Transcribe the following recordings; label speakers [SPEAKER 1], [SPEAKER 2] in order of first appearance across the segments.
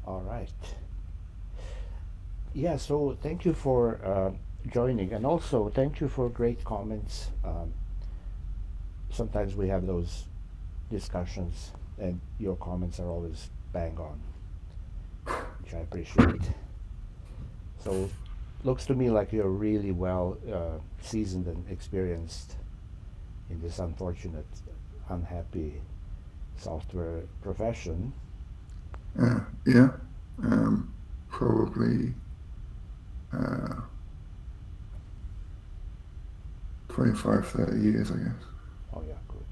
[SPEAKER 1] All right. Yeah, so thank you for joining, and also thank you for great comments. Sometimes we have those discussions, and your comments are always bang on, which I appreciate. So, looks to me like you're really well seasoned and experienced in this unfortunate, unhappy software profession.
[SPEAKER 2] Yeah, probably uh, 25, 30 years, I guess.
[SPEAKER 1] Oh, yeah, good.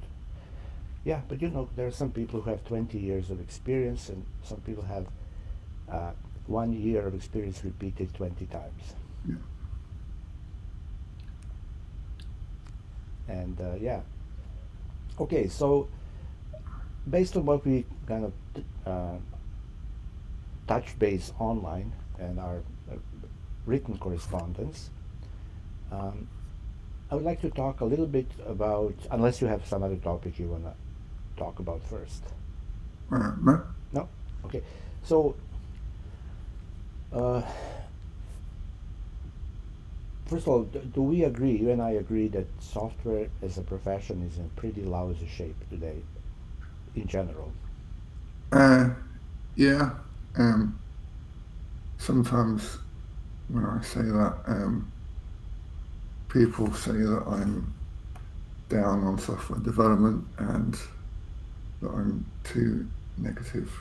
[SPEAKER 1] Yeah, but there are some people who have 20 years of experience, and some people have uh, 1 year of experience repeated 20 times.
[SPEAKER 2] Yeah.
[SPEAKER 1] And yeah, okay, so based on what we kind of touch base online and our uh, written correspondence, um, I would like to talk a little bit about, unless you have some other topic you want to talk about first.
[SPEAKER 2] No?
[SPEAKER 1] No? Okay. So, uh, first of all, do we agree, you and I agree, that software as a profession is in pretty lousy shape today, in general?
[SPEAKER 2] Uh, yeah. Um, Sometimes when I say that, people say that I'm down on software development and that I'm too negative.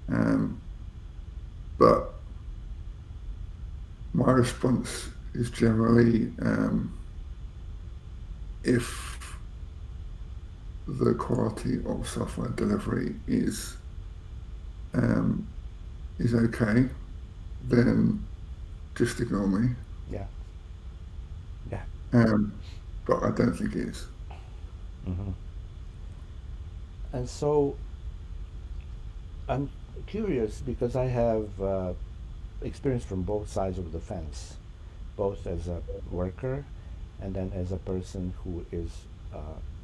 [SPEAKER 2] Um, but my response is generally if the quality of software delivery um, is okay, then just ignore me.
[SPEAKER 1] Yeah, yeah.
[SPEAKER 2] Um, but I don't think it is.
[SPEAKER 1] Hmm. And so I'm curious because I have experience from both sides of the fence, both as a worker and then as a person who is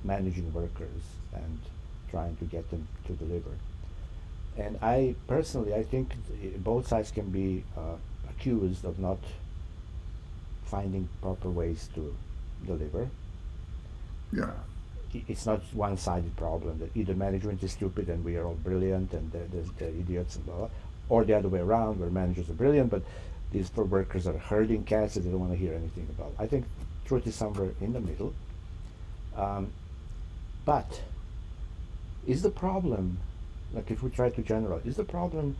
[SPEAKER 1] managing workers and trying to get them to deliver. And I personally, I think both sides can be accused of not finding proper ways to deliver.
[SPEAKER 2] Yeah,
[SPEAKER 1] Uh, it's not one-sided problem that either management is stupid and we are all brilliant and the idiots and blah, blah, or the other way around where managers are brilliant but these poor workers are herding cats that they don't want to hear anything about. I think truth is somewhere in the middle. Um, but is the problem, like if we try to generalize, is the problem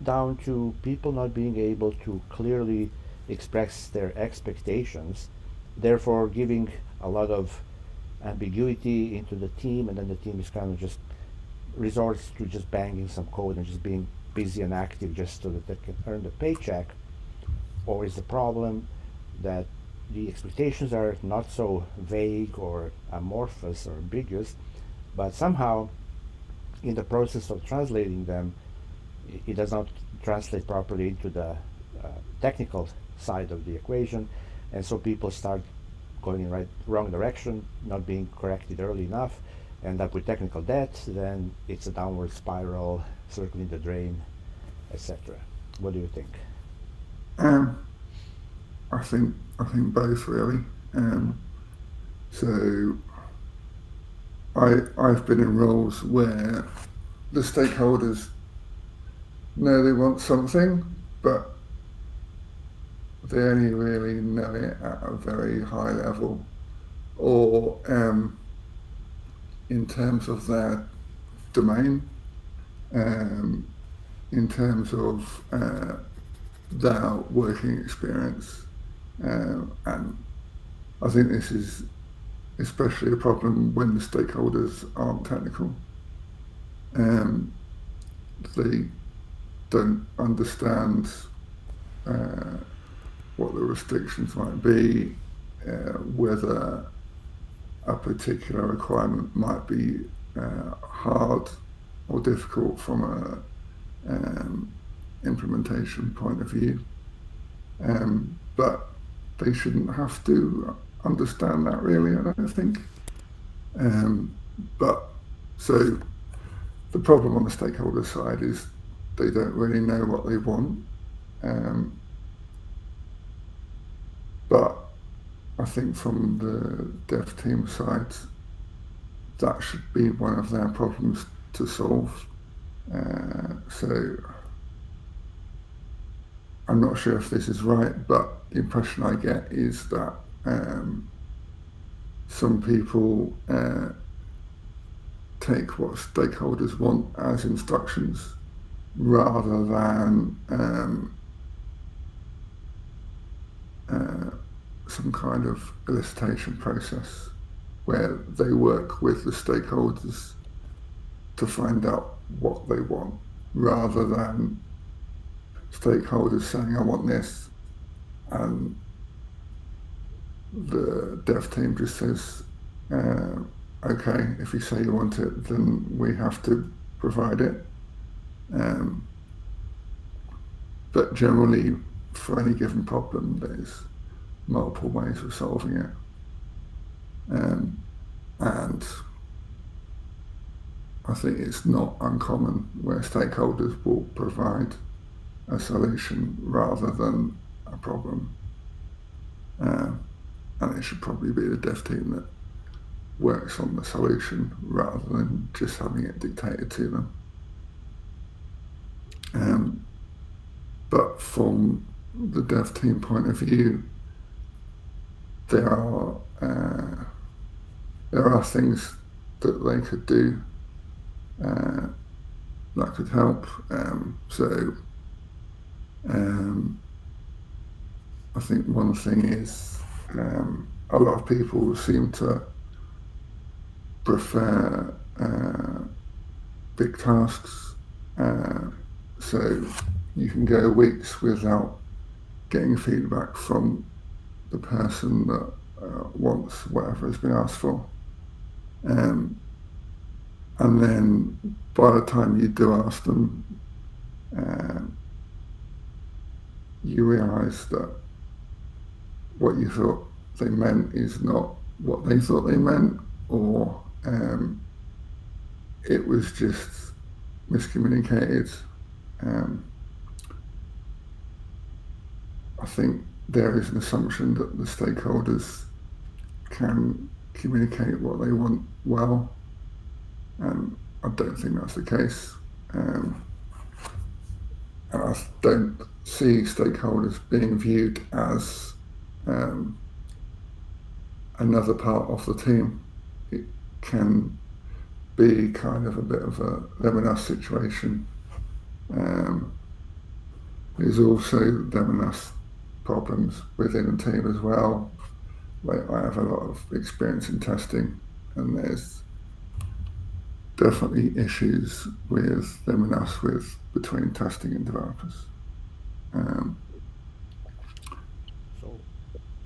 [SPEAKER 1] down to people not being able to clearly express their expectations, therefore giving a lot of ambiguity into the team, and then the team is kind of just resorts to just banging some code and just being busy and active just so that they can earn the paycheck? Or is the problem that the expectations are not so vague or amorphous or ambiguous, but somehow in the process of translating them, it does not translate properly into the technical side of the equation, and so people start going in wrong direction, not being corrected early enough, end up with technical debt. Then it's a downward spiral, circling the drain, etc. What do you think?
[SPEAKER 2] um, I think both really.
[SPEAKER 1] Mm-hmm.
[SPEAKER 2] So I've been in roles where the stakeholders know they want something, but they only really know it at a very high level, or in terms of their domain, um, in terms of their working experience, and I think this is especially a problem when the stakeholders aren't technical. Um, they don't understand uh, what the restrictions might be, whether a particular requirement might be hard or difficult from a implementation point of view. But they shouldn't have to understand that really, I don't think. But so the problem on the stakeholder side is they don't really know what they want. Um, but I think from the dev team side, that should be one of their problems to solve. So I'm not sure if this is right, but the impression I get is that some people take what stakeholders want as instructions rather than uh, some kind of elicitation process where they work with the stakeholders to find out what they want rather than stakeholders saying, I want this, and the dev team just says, uh, okay, if you say you want it, then we have to provide it. Um, but generally, for any given problem, there's multiple ways of solving it. And I think it's not uncommon where stakeholders will provide a solution rather than a problem. And it should probably be the dev team that works on the solution rather than just having it dictated to them. But from the dev team point of view, there are things that they could do that could help. I think one thing is a lot of people seem to prefer big tasks. So you can go weeks without getting feedback from the person that wants whatever has been asked for. And then by the time you do ask them, you realise that what you thought they meant is not what they thought they meant, or it was just miscommunicated. I think there is an assumption that the stakeholders can communicate what they want well. I don't think that's the case. And I don't see stakeholders being viewed as another part of the team. It can be kind of a bit of a them and us situation. There's also them and us problems within the team as well. Like, I have a lot of experience in testing, and there's definitely issues with them and us with between testing and developers.
[SPEAKER 1] So,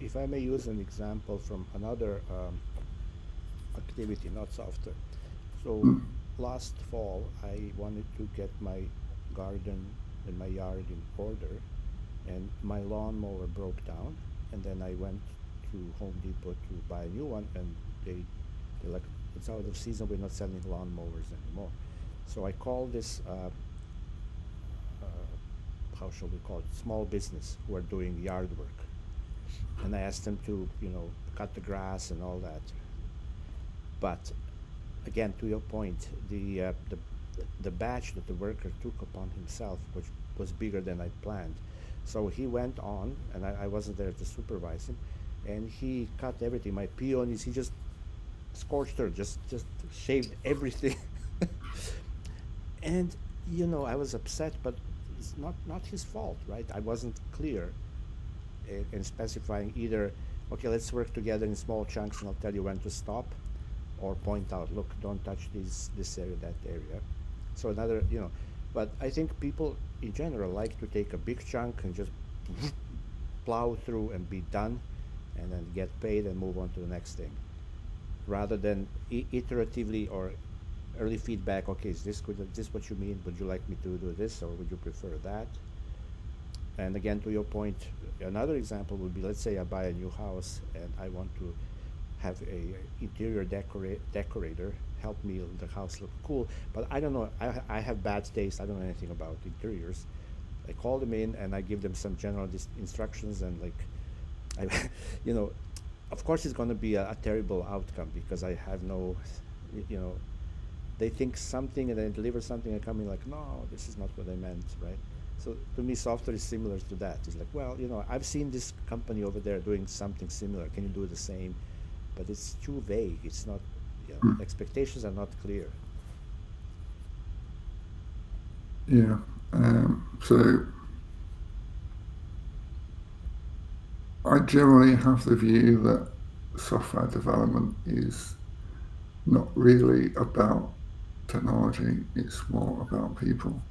[SPEAKER 1] if I may use an example from another activity, not software. So, last fall, I wanted to get my garden and my yard in order, and my lawnmower broke down. And then I went to Home Depot to buy a new one, and they're like, it's out of season. We're not selling lawnmowers anymore. So I called this how shall we call it, small business who are doing yard work, and I asked them to cut the grass and all that. But again, to your point, the batch that the worker took upon himself, which was bigger than I planned. So he went on, and I wasn't there to supervise him, and he cut everything. My peonies, he just scorched her, just shaved everything. And I was upset, but it's not his fault, right? I wasn't clear in specifying either, okay, let's work together in small chunks, and I'll tell you when to stop, or point out, look, don't touch this area, that area. So but I think people in general like to take a big chunk and just plow through and be done, and then get paid and move on to the next thing, rather than iteratively or early feedback. Okay, is this good? Is this what you mean? Would you like me to do this, or would you prefer that? And again, to your point, another example would be, let's say I buy a new house and I want to have a interior decorator help me the house look cool. But I don't know. I have bad taste. I don't know anything about interiors. I call them in and I give them some general instructions and like, I, you know, of course it's going to be a terrible outcome because I have no, you know, they think something and then deliver something and come in like, no, this is not what I meant, right? So to me, software is similar to that. It's like, well, I've seen this company over there doing something similar. Can you do the same? But it's too vague. It's not, expectations are not clear.
[SPEAKER 2] Yeah. So I generally have the view that software development is not really about technology, it's more about people,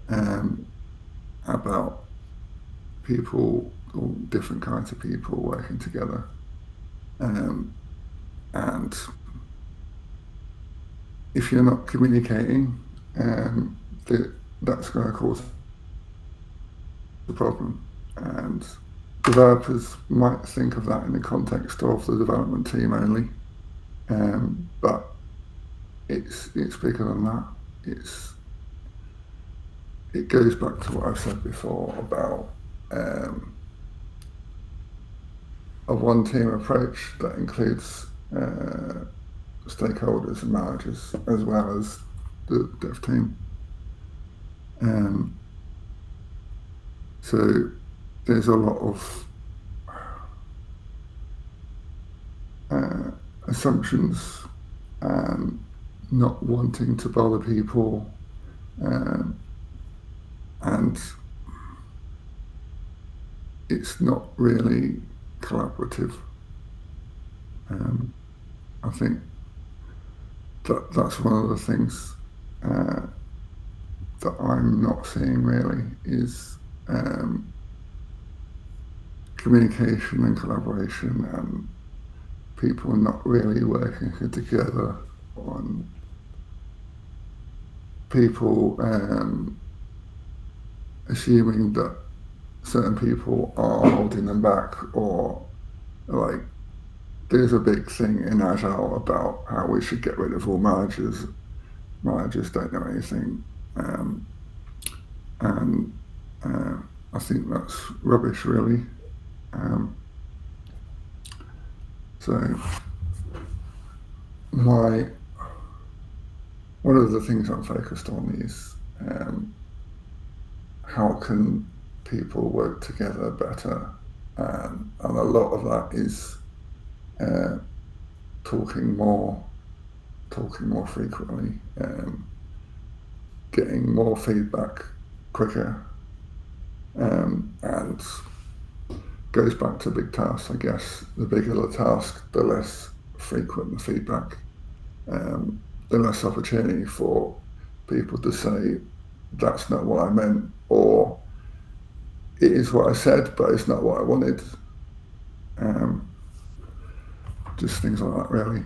[SPEAKER 2] um, about people, or different kinds of people working together. Um, and if you're not communicating, um, that's going to cause a problem. And developers might think of that in the context of the development team only, but it's bigger than that. It's it goes back to what I've said before about um, a one team approach that includes stakeholders and managers as well as the dev team. Um, so there's a lot of uh, assumptions and not wanting to bother people, um, and it's not really collaborative. Um, I think that's one of the things uh, that I'm not seeing really is communication and collaboration and people not really working together on people assuming that certain people are holding them back, or like there's a big thing in Agile about how we should get rid of all managers. Managers don't know anything, and uh, I think that's rubbish, really. Um, so my one of the things I'm focused on is how can people work together better, and a lot of that is uh, talking more, talking more frequently, getting more feedback quicker, and goes back to big tasks. I guess the bigger the task, the less frequent the feedback, the less opportunity for people to say that's not what I meant, or it is what I said, but it's not what I wanted. Um, just things like that, really.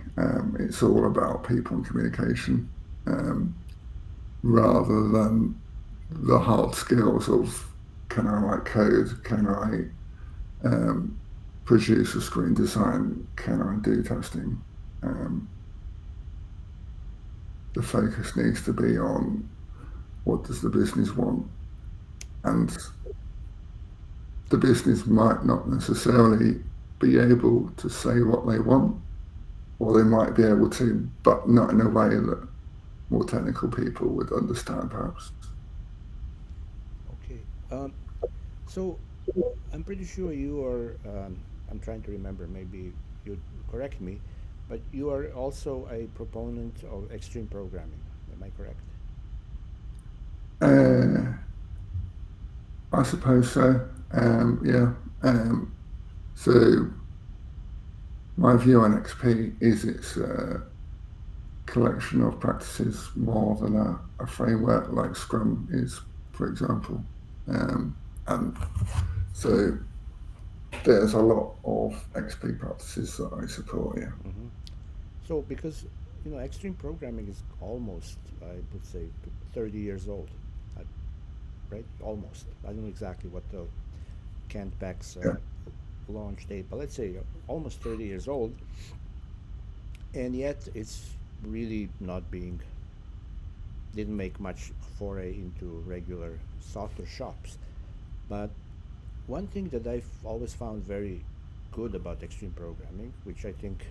[SPEAKER 2] It's all about people and communication, um, rather than the hard skills of can I write code, can I produce a screen design, can I do testing. Um, the focus needs to be on what does the business want, and the business might not necessarily be able to say what they want, or they might be able to, but not in a way that more technical people would understand, perhaps.
[SPEAKER 1] Okay. So I'm pretty sure you are. I'm trying to remember. Maybe you correct me, but you are also a proponent of extreme programming. Am I correct?
[SPEAKER 2] Uh, I suppose so. Yeah. So my view on XP is it's a collection of practices more than a framework like Scrum is, for example. And so there's a lot of XP practices that I support. Yeah.
[SPEAKER 1] Hmm. So because extreme programming is almost, I would say, 30 years old, uh, right? Almost. I don't know exactly what the Kent Beck's
[SPEAKER 2] Yeah.
[SPEAKER 1] launch date, but let's say almost 30 years old, and yet it's really not being didn't make much foray into regular software shops. But one thing that I've always found very good about extreme programming, which I think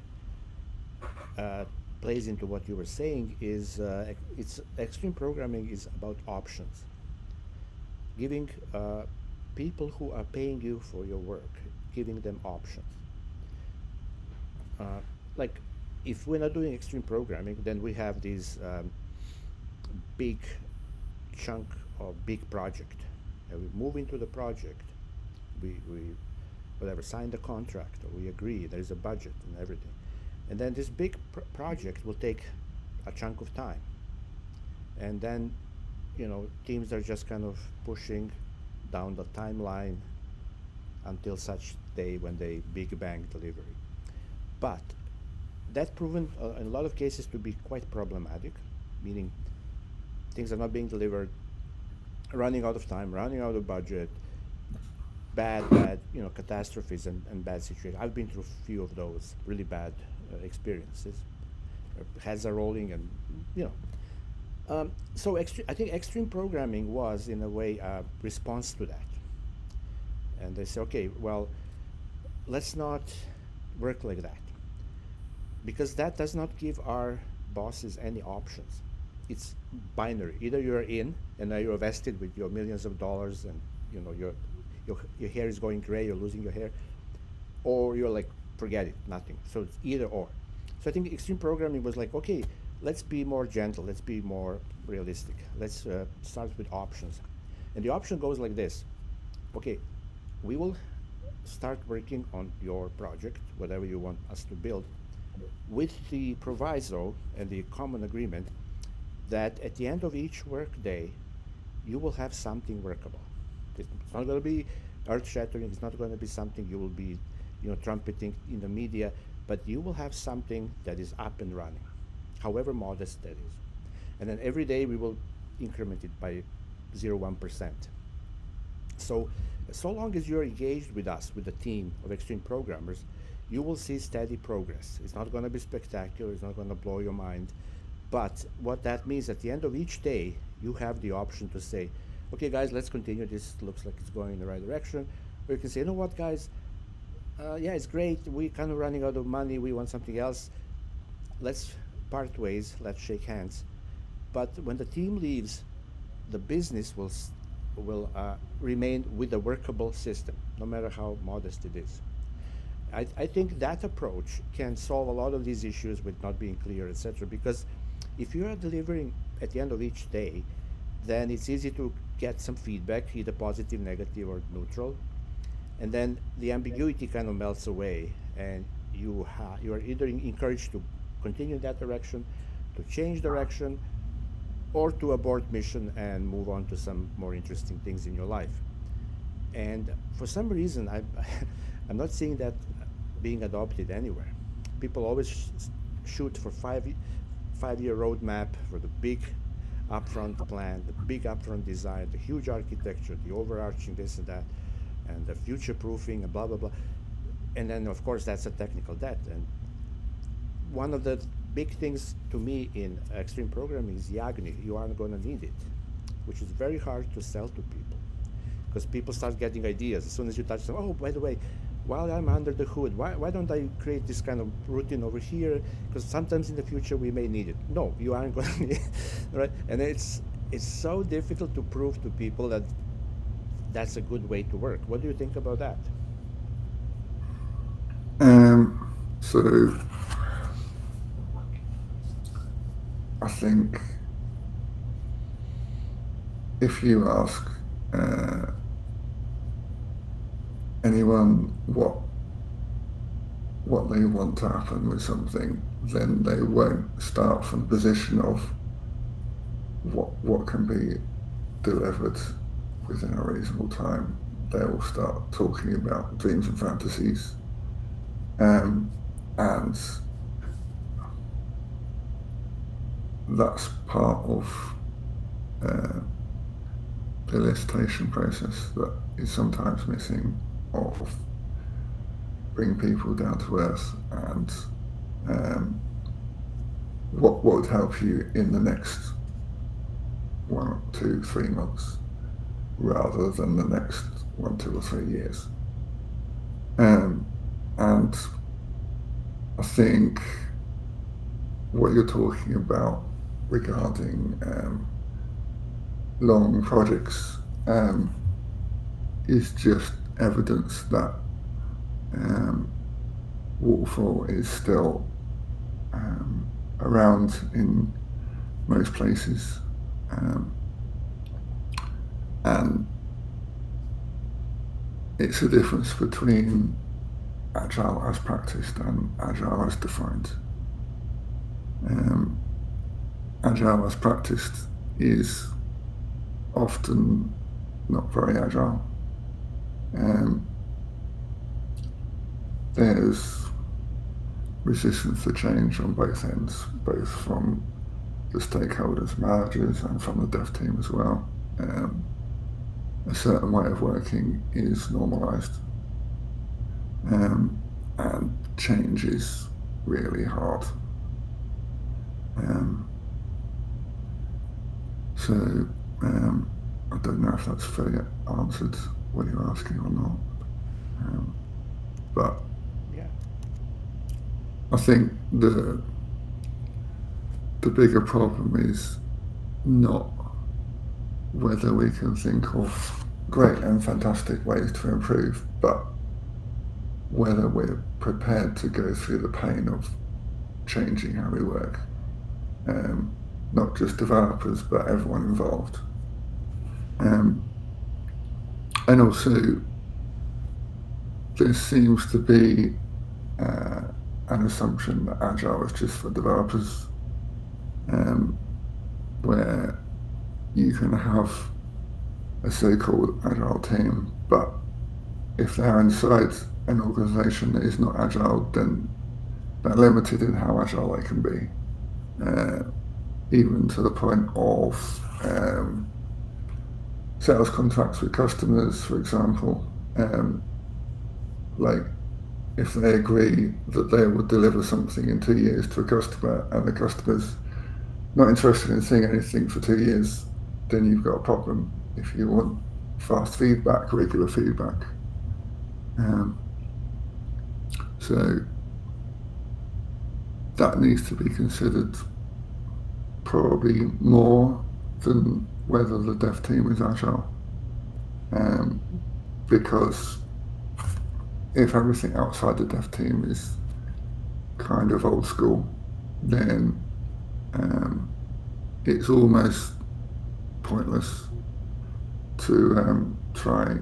[SPEAKER 1] uh, plays into what you were saying, is it's extreme programming is about options, giving people who are paying you for your work, giving them options. Uh, like if we're not doing extreme programming, then we have these big chunk or big project, and we move into the project. We whatever sign the contract or we agree. There is a budget and everything, and then this big project will take a chunk of time, and then teams are just kind of pushing down the timeline until such day when they big bang delivery. But that's proven in a lot of cases to be quite problematic, meaning things are not being delivered, running out of time, running out of budget, bad, catastrophes and bad situations. I've been through a few of those really bad experiences. Heads are rolling, and you know. So I think extreme programming was, in a way, a response to that. And they say, okay, well, let's not work like that because that does not give our bosses any options. It's binary. Either you're in and now you're vested with your millions of dollars, and your hair is going gray, you're losing your hair, or you're like, forget it, nothing. So it's either or. So I think extreme programming was like, okay, let's be more gentle, let's be more realistic, let's start with options. And the option goes like this: okay, we will start working on your project, whatever you want us to build, with the proviso and the common agreement that at the end of each work day, you will have something workable. It's not going to be earth shattering, it's not going to be something you will be, trumpeting in the media, but you will have something that is up and running, however modest that is. And then every day we will increment it by 0.1%. So long as you're engaged with us, with the team of extreme programmers, you will see steady progress. It's not going to be spectacular, it's not going to blow your mind. But what that means, at the end of each day, you have the option to say, okay, guys, let's continue. This looks like it's going in the right direction. Or you can say, you know what, guys, yeah, it's great. We're kind of running out of money. We want something else. Let's part ways. Let's shake hands. But when the team leaves, the business will remain with a workable system, no matter how modest it is. I think that approach can solve a lot of these issues with not being clear, etc. Because if you are delivering at the end of each day, then it's easy to get some feedback, either positive, negative, or neutral, and then the ambiguity kind of melts away, and you are either encouraged to continue in that direction, to change direction, or to abort mission and move on to some more interesting things in your life. And for some reason, I'm not seeing that being adopted anywhere. People always shoot for 5 year roadmap for the big upfront plan, the big upfront design, the huge architecture, the overarching this and that, and the future proofing and blah blah blah. And then of course that's a technical debt. And one of the big things to me in extreme programming is Yagni. You aren't going to need it, which is very hard to sell to people because people start getting ideas as soon as you touch them. Oh, by the way, while I'm under the hood, why don't I create this kind of routine over here? Because sometimes in the future we may need it. No, you aren't going to need it, right? And it's so difficult to prove to people that that's a good way to work. What do you think about that?
[SPEAKER 2] So I think if you ask anyone what they want to happen with something, then they won't start from the position of what can be delivered within a reasonable time. They will start talking about dreams and fantasies, and that's part of the elicitation process that is sometimes missing, of bring people down to earth and what would help you in the next 1, 2, 3 months rather than the next 1, 2 or 3 years. Um, and I think what you're talking about regarding long projects is just evidence that um, waterfall is still around in most places. Um, and it's a difference between agile as practiced and agile as defined. Um, agile as practiced is often not very agile. Um, there's resistance to change on both ends, both from the stakeholders, managers, and from the dev team as well. A certain way of working is normalized, and change is really hard. Um, so I don't know if that's fully answered what you're asking or not, but
[SPEAKER 1] Yeah.
[SPEAKER 2] I think the bigger problem is not whether we can think of great and fantastic ways to improve, but whether we're prepared to go through the pain of changing how we work. Not just developers, but everyone involved. Um, and also, there seems to be an assumption that Agile is just for developers, where you can have a so-called Agile team, but if they're inside an organization that is not Agile, then they're limited in how Agile they can be, even to the point of sales contracts with customers, for example. Like, if they agree that they will deliver something in 2 years to a customer and the customer's not interested in seeing anything for 2 years, then you've got a problem if you want fast feedback, regular feedback. So that needs to be considered probably more than whether the dev team is agile. Because if everything outside the dev team is kind of old school, then it's almost pointless to try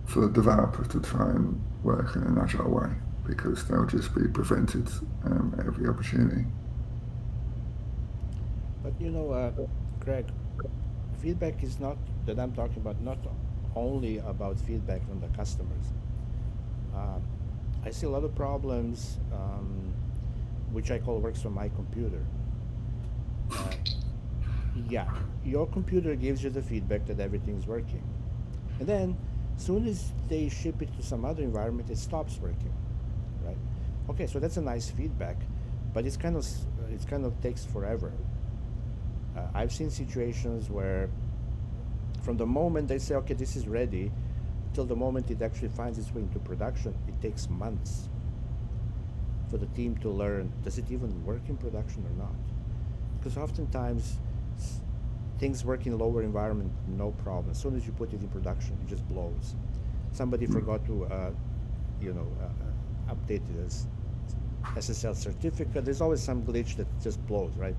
[SPEAKER 2] for the developer to try and work in an agile way, because they'll just be prevented at every opportunity.
[SPEAKER 1] But Greg, feedback is not that I'm talking about, not only about feedback from the customers. Uh, I see a lot of problems, which I call works from my computer. Uh, yeah, your computer gives you the feedback that everything's working. And then, soon as they ship it to some other environment, it stops working, right? Okay, so that's a nice feedback, but it's kind of takes forever. I've seen situations where, from the moment they say, okay, this is ready, till the moment it actually finds its way into production, it takes months for the team to learn, does it even work in production or not? Because oftentimes things work in lower environment, no problem. As soon as you put it in production, it just blows. Somebody forgot to, update it as SSL certificate. There's always some glitch that just blows, right?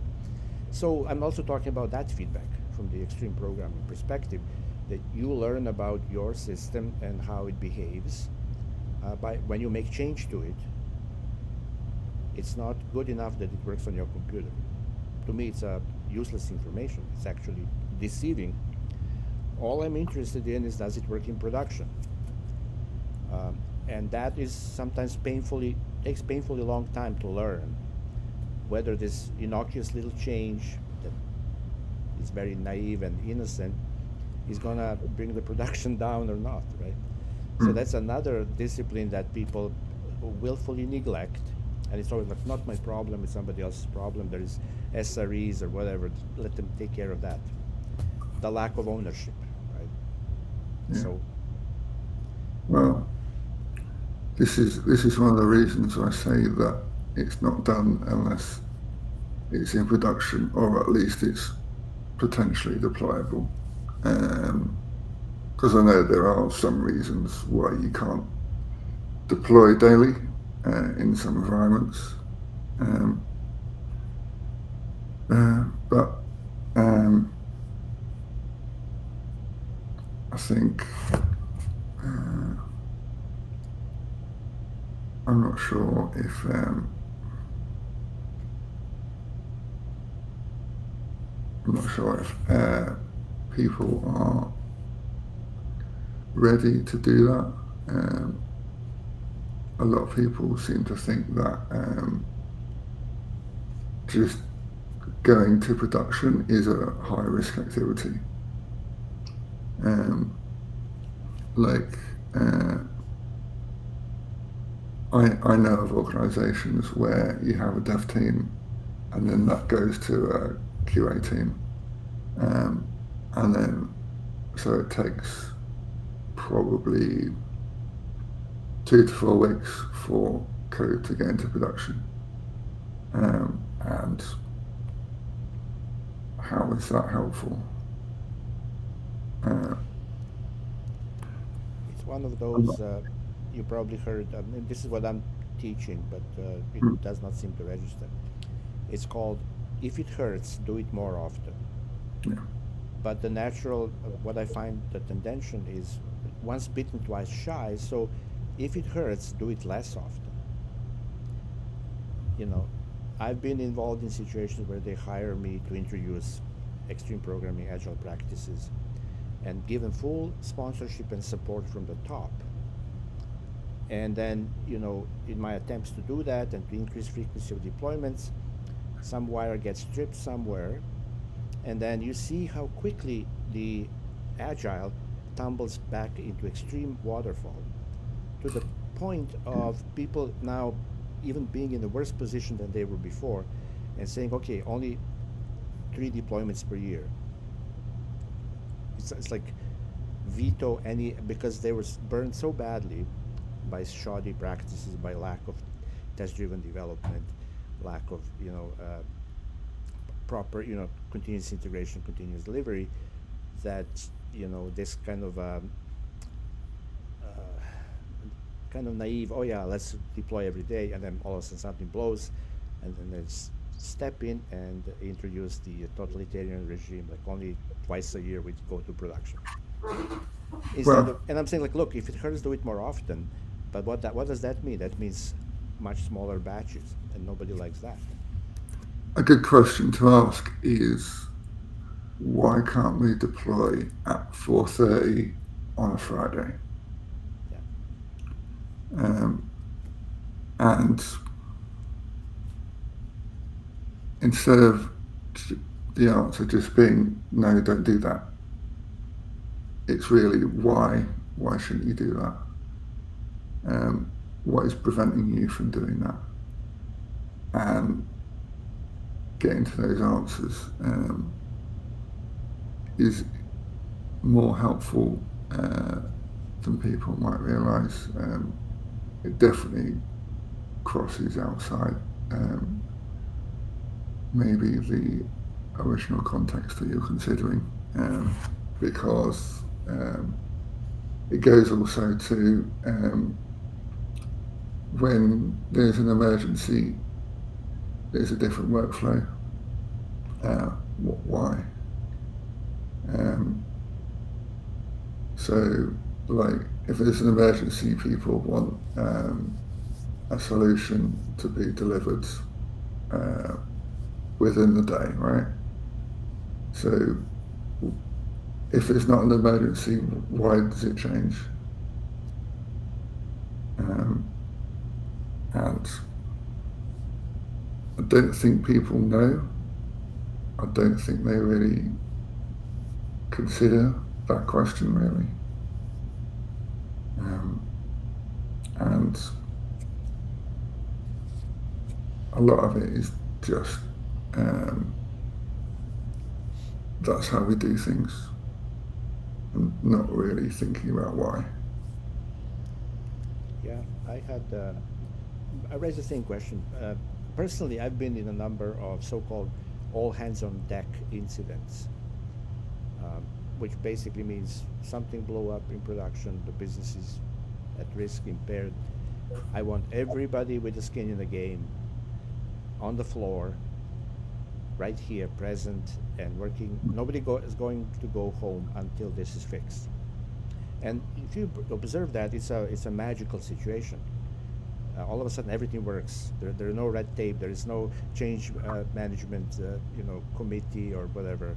[SPEAKER 1] So I'm also talking about that feedback from the extreme programming perspective, that you learn about your system and how it behaves. By when you make change to it, it's not good enough that it works on your computer. To me, it's a useless information. It's actually deceiving. All I'm interested in is, does it work in production? And that is sometimes painfully takes painfully long time to learn whether this innocuous little change that is very naive and innocent is gonna bring the production down or not, right? So
[SPEAKER 2] Mm.
[SPEAKER 1] that's another discipline that people willfully neglect. And it's always like, not my problem, it's somebody else's problem. There is SREs or whatever. Let them take care of that. The lack of ownership, right?
[SPEAKER 2] Yeah.
[SPEAKER 1] So,
[SPEAKER 2] Well, this is one of the reasons I say that it's not done unless it's in production, or at least it's potentially deployable. Because I know there are some reasons why you can't deploy daily in some environments. Um, but I think I'm not sure if people are ready to do that. A lot of people seem to think that just going to production is a high risk activity. Like I know of organisations where you have a dev team, and then that goes to a QA team, and then so it takes probably 2 to 4 weeks for code to get into production. And how is that helpful?
[SPEAKER 1] it's one of
[SPEAKER 2] I'm not-
[SPEAKER 1] those, you probably heard, this is what I'm teaching, but it
[SPEAKER 2] mm,
[SPEAKER 1] does not seem to register. It's called, if it hurts, do it more often.
[SPEAKER 2] yeah,
[SPEAKER 1] But the natural, what I find the tendency is once bitten, twice shy. So if it hurts, do it less often. You know, I've been involved in situations where they hire me to introduce extreme programming agile practices and give them full sponsorship and support from the top. And then, in my attempts to do that and to increase frequency of deployments, some wire gets stripped somewhere, and then you see how quickly the agile tumbles back into extreme waterfall, to the point of people now even being in a worse position than they were before, and saying, okay, only 3 deployments per year. It's like veto any, because they were burned so badly by shoddy practices, by lack of test-driven development, lack of proper continuous integration, continuous delivery, that this kind of naive, oh yeah, let's deploy every day, and then all of a sudden something blows, and then let's step in and introduce the totalitarian regime, like only twice a year we go to production. Instead of,
[SPEAKER 2] well,
[SPEAKER 1] and I'm saying, like, look, if it hurts, do it more often. But what does that mean? That means much smaller batches, and nobody likes that.
[SPEAKER 2] a good question to ask is, why can't we deploy at 4:30 on a Friday?
[SPEAKER 1] Yeah.
[SPEAKER 2] Um, and instead of the answer just being no, don't do that, it's really why shouldn't you do that? What is preventing you from doing that? And getting to those answers is more helpful than people might realise. It definitely crosses outside maybe the original context that you're considering, because it goes also to when there's an emergency, there's a different workflow. Why? So, like, if there's an emergency, people want a solution to be delivered within the day, right? So, if it's not an emergency, why does it change? And I don't think people know. I don't think they really consider that question, really. And a lot of it is just um, that's how we do things, and not really thinking about why.
[SPEAKER 1] Yeah, I raised the same question. Personally, I've been in a number of so-called all hands on deck incidents, um, which basically means something blow up in production, the business is at risk, impaired. I want everybody with the skin in the game on the floor, right here, present and working. Is going to go home until this is fixed. And if you observe that, it's a magical situation. All of a sudden, everything works. There are no red tape. There is no change management, committee or whatever.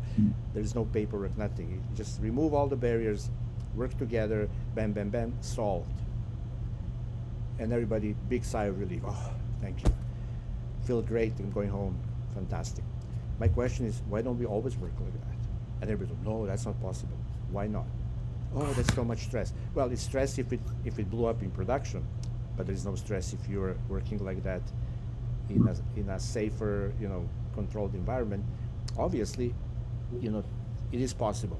[SPEAKER 1] There is no paperwork, nothing. You just remove all the barriers, work together, bam, bam, bam, solved. And everybody, big sigh of relief. Oh, thank you. Feel great. I'm going home. Fantastic. My question is, why don't we always work like that? And everybody, no, that's not possible. Why not? Oh, that's so much stress. Well, it's stress if it blew up in production, but there's no stress if you're working like that in a safer, controlled environment. Obviously, you know, it is possible.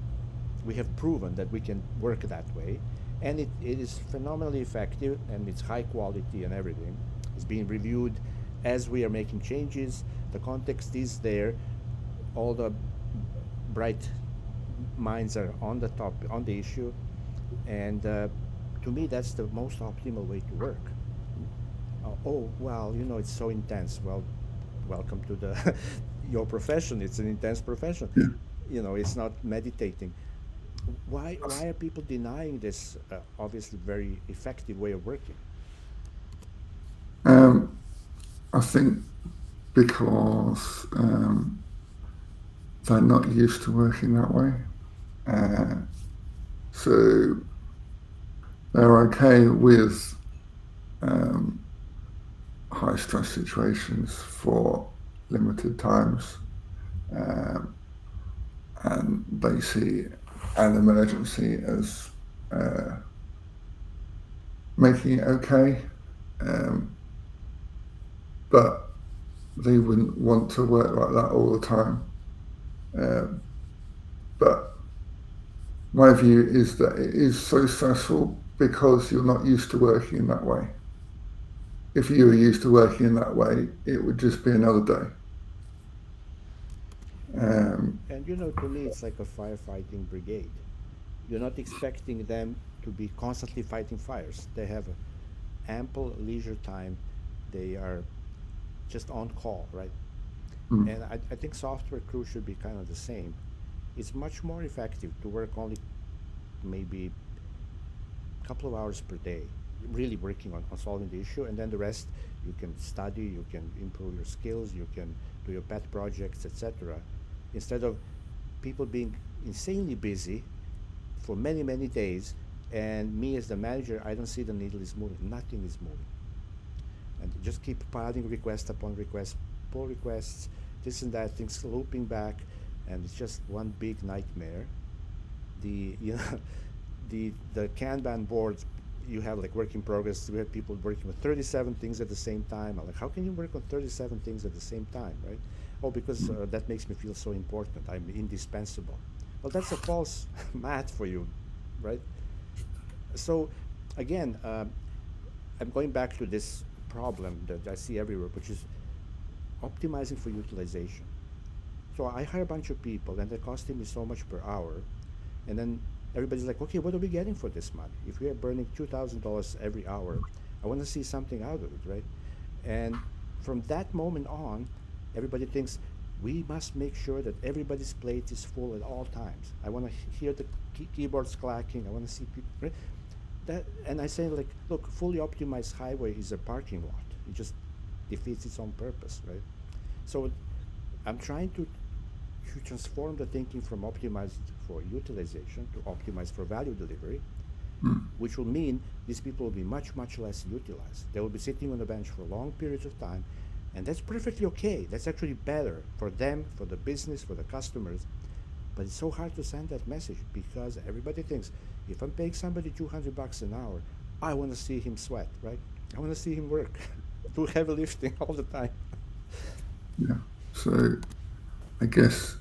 [SPEAKER 1] We have proven that we can work that way, and it is phenomenally effective, and it's high quality and everything. It's being reviewed as we are making changes. The context is there. All the bright minds are on the top on the issue, and to me, that's the most optimal way to work. Oh well, it's so intense. Well, welcome to the your profession. It's an intense profession.
[SPEAKER 2] Yeah.
[SPEAKER 1] It's not meditating. Why are people denying this obviously very effective way of working?
[SPEAKER 2] Um, I think because they're not used to working that way. Uh, so they're okay with um, high stress situations for limited times, um, and they see an emergency as uh, making it okay, um, but they wouldn't want to work like that all the time. Um, but my view is that it is so stressful because you're not used to working in that way. If you were used to working in that way, it would just be another day.
[SPEAKER 1] And to me, it's like a firefighting brigade. You're not expecting them to be constantly fighting fires. They have ample leisure time. They are just on call, right?
[SPEAKER 2] Mm,
[SPEAKER 1] And I think software crew should be kind of the same. It's much more effective to work only maybe a couple of hours per day, really working on solving the issue, and then the rest you can study, you can improve your skills, you can do your pet projects, etc. Instead of people being insanely busy for many, many days, and me as the manager, I don't see the needle is moving, nothing is moving. And just keep piling request upon request, pull requests, this and that, things looping back, and it's just one big nightmare. The you know the Kanban boards, you have like work in progress. We have people working with 37 things at the same time. I'm like, how can you work on 37 things at the same time, right? Oh, because that makes me feel so important. I'm indispensable. Well, that's a false math for you, right? So, again, I'm going back to this problem that I see everywhere, which is optimizing for utilization. So I hire a bunch of people, and they're costing me so much per hour, and then everybody's like, okay, what are we getting for this money? If we are burning $2,000 every hour, I want to see something out of it, right? And from that moment on, everybody thinks we must make sure that everybody's plate is full at all times. I want to hear the keyboards clacking. I want to see people, right? And I say, like, look, fully optimized highway is a parking lot. It just defeats its own purpose, right? So I'm trying to transform the thinking from optimized for utilization to optimize for value delivery,
[SPEAKER 2] mm,
[SPEAKER 1] which will mean these people will be much, much less utilized. They will be sitting on the bench for long periods of time, and that's perfectly okay. That's actually better for them, for the business, for the customers. But it's so hard to send that message because everybody thinks if I'm paying somebody $200 an hour, I want to see him sweat, right? I want to see him work, do heavy lifting all the time.
[SPEAKER 2] Yeah. So I guess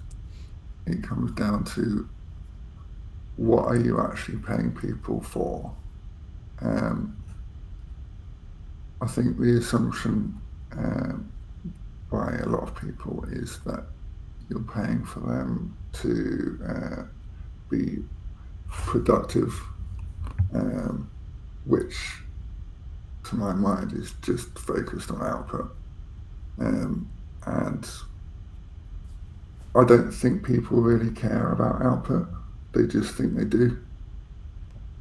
[SPEAKER 2] it comes down to what are you actually paying people for? Um, I think the assumption um, by a lot of people is that you're paying for them to be productive, um, which to my mind is just focused on output. Um, and I don't think people really care about output. They just think they do.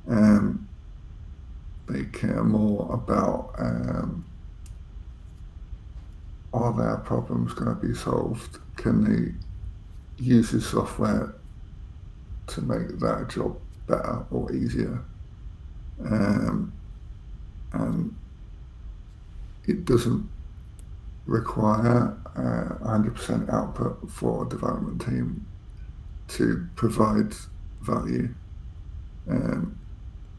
[SPEAKER 2] Um, they care more about are their problems going to be solved? Can they use the software to make that job better or easier? Um, and it doesn't require 100% output for a development team to provide value. Um,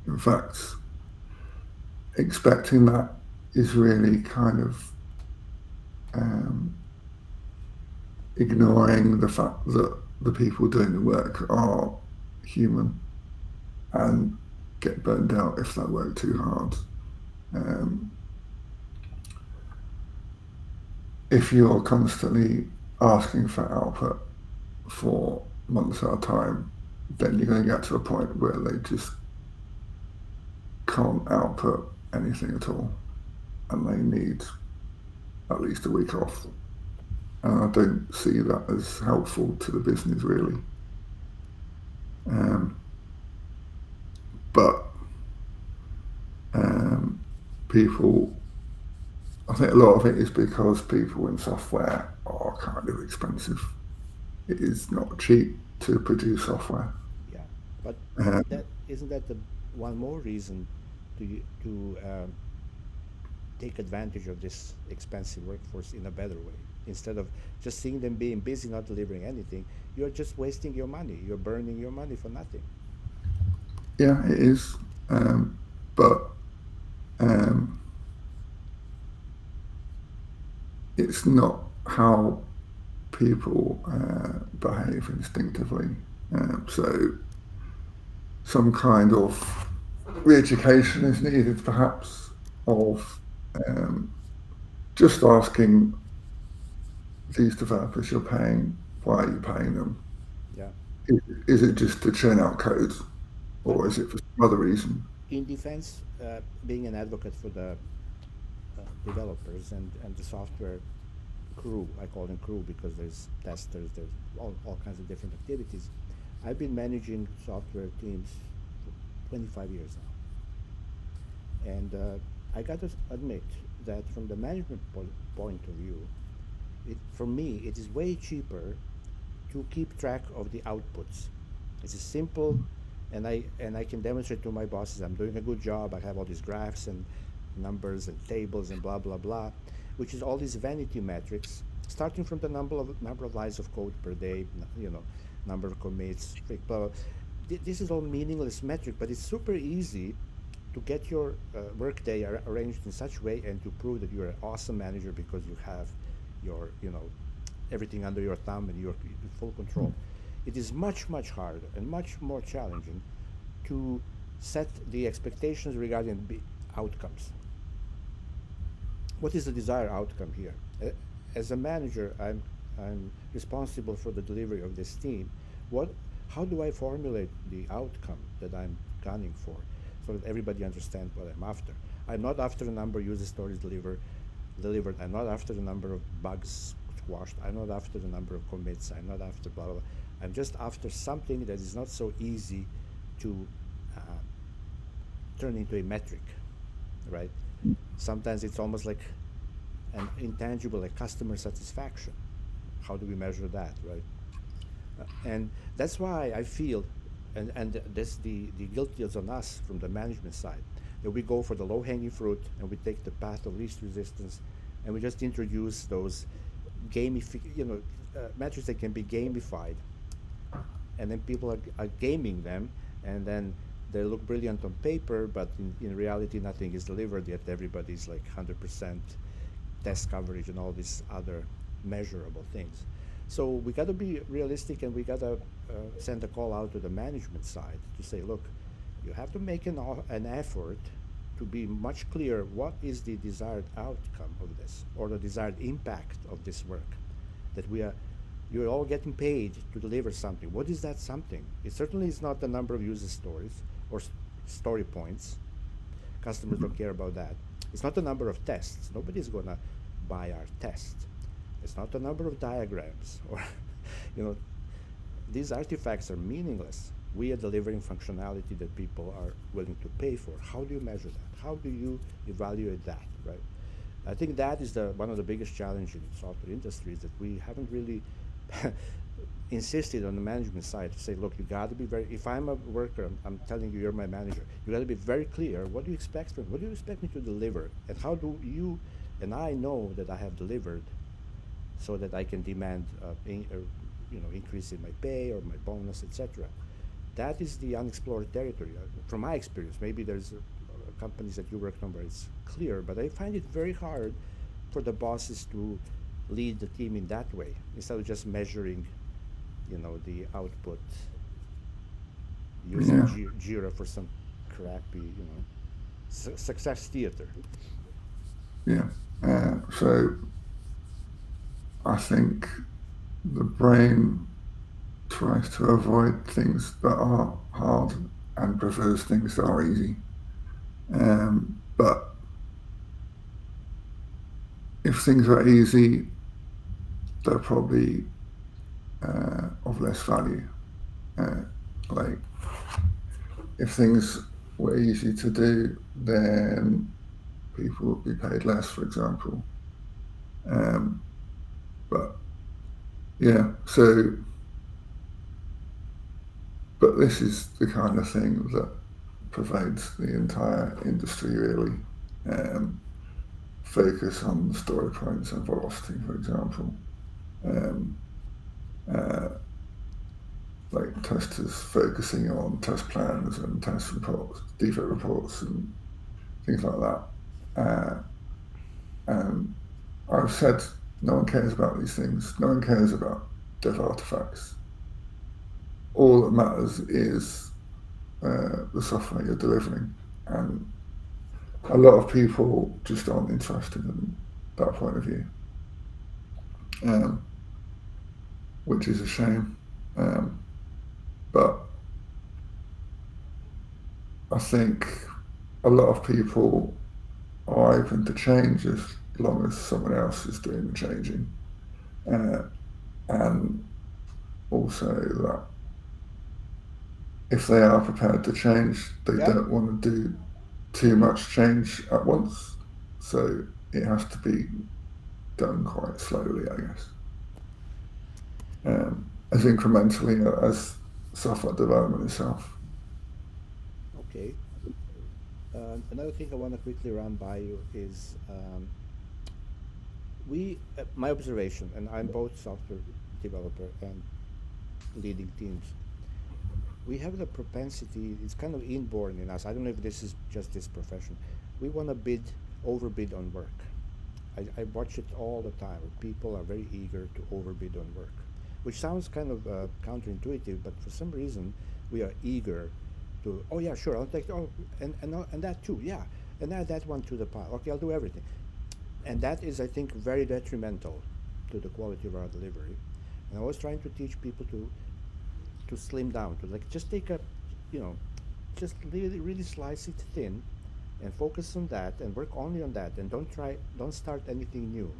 [SPEAKER 2] in fact, expecting that is really kind of um, ignoring the fact that the people doing the work are human and get burned out if they work too hard. Um, if you're constantly asking for output for months at a time, then you're going to get to a point where they just can't output anything at all and they need at least a week off. And I don't see that as helpful to the business, really. Um, but um, people, I think a lot of it is because people in software are kind of expensive. It is not cheap to produce software.
[SPEAKER 1] Yeah, but
[SPEAKER 2] Um,
[SPEAKER 1] that isn't that the one more reason to take advantage of this expensive workforce in a better way. Instead of just seeing them being busy, not delivering anything, you're just wasting your money. You're burning your money for nothing.
[SPEAKER 2] yeah, it is. But um, it's not how people behave instinctively. So some kind of re-education is needed, perhaps, of um, just asking these developers you're paying, why are you paying them?
[SPEAKER 1] Yeah.
[SPEAKER 2] Is it just to churn out code,
[SPEAKER 1] But
[SPEAKER 2] or is it for some other reason?
[SPEAKER 1] in defense, being an advocate for the developers and the software crew, I call them crew because there's testers, there's all kinds of different activities. I've been managing software teams for 25 years now. And I got to admit that from the management point of view, for me, it is way cheaper to keep track of the outputs. It's simple, and I can demonstrate to my bosses I'm doing a good job. I have all these graphs and numbers and tables and blah blah blah, which is all these vanity metrics, starting from the number of lines of code per day, number of commits, blah, blah. This is all meaningless metric, but it's super easy to get your workday arranged in such a way and to prove that you're an awesome manager because you have your everything under your thumb and you're in full control. It is much much harder and much more challenging to set the expectations regarding the outcomes. What is the desired outcome here? As a manager, I'm responsible for the delivery of this team. What How do I formulate the outcome that I'm gunning for so that everybody understands what I'm after? I'm not after the number of user stories delivered. I'm not after the number of bugs squashed. I'm not after the number of commits. I'm not after blah blah blah. I'm just after something that is not so easy to uh, turn into a metric, right? Sometimes it's almost like an intangible, like customer satisfaction. How do we measure that, right? And that's why I feel, and this the guilt is on us from the management side, that we go for the low hanging fruit and we take the path of least resistance, and we just introduce those metrics that can be gamified, and then people are gaming them, and then they look brilliant on paper, but in reality nothing is delivered yet. Everybody's like 100% test coverage and all these other measurable things. So we got to be realistic, and we got to send a call out to the management side to say, look, you have to make an effort to be much clearer what is the desired outcome of this, or the desired impact of this work, that you're all getting paid to deliver something. What is that something? It certainly is not the number of user stories or story points. Customers don't care about that. It's not the number of tests. Nobody's going to buy our test. It's not the number of diagrams or, you know, these artifacts are meaningless. We are delivering functionality that people are willing to pay for. How do you measure that? How do you evaluate that, right? I think that is one of the biggest challenges in the software industry, is that we haven't really insisted on the management side to say, look, you got to be very, if I'm a worker, I'm telling you, you're my manager, you got to be very clear. What do you expect from me? What do you expect me to deliver? And how do you and I know that I have delivered, so that I can demand increase in my pay or my bonus, etc. That is the unexplored territory. From my experience, maybe there's companies that you worked on where it's clear, but I find it very hard for the bosses to lead the team in that way, instead of just measuring, the output using
[SPEAKER 2] Yeah,
[SPEAKER 1] Jira for some crappy, success theater.
[SPEAKER 2] yeah. So I think the brain tries to avoid things that are hard and prefers things that are easy. But if things are easy, they're probably of less value. Uh, like if things were easy to do, then people would be paid less, for example. Um, but yeah, so but this is the kind of thing that pervades the entire industry, really. Um, Focus on story points and velocity, for example. Um, uh, like testers focusing on test plans and test reports, defect reports, and things like that. Uh, and I've said no one cares about these things. No one cares about dev artifacts. All that matters is the software you're delivering, and a lot of people just aren't interested in that point of view, um, which is a shame. Um, but I think a lot of people are open to change as long as someone else is doing the changing, uh, and also that if they are prepared to change, they
[SPEAKER 1] Yeah.
[SPEAKER 2] don't want to do too much change at once. So it has to be done quite slowly, I guess, as incrementally as software development itself.
[SPEAKER 1] Okay. Another thing I want to quickly run by you is, my observation, and I'm both software developer and leading teams. We have the propensity, it's kind of inborn in us. I don't know if this is just this profession. We want to overbid on work. I watch it all the time. People are very eager to overbid on work, which sounds kind of counterintuitive, but for some reason we are eager to, oh yeah, sure, I'll take, oh, and that too, yeah, and add that one to the pile. Okay, I'll do everything. And that is, I think, very detrimental to the quality of our delivery. And I was trying to teach people to slim down, to like just take a, you know, just really really slice it thin, and focus on that, and work only on that, and don't start anything new.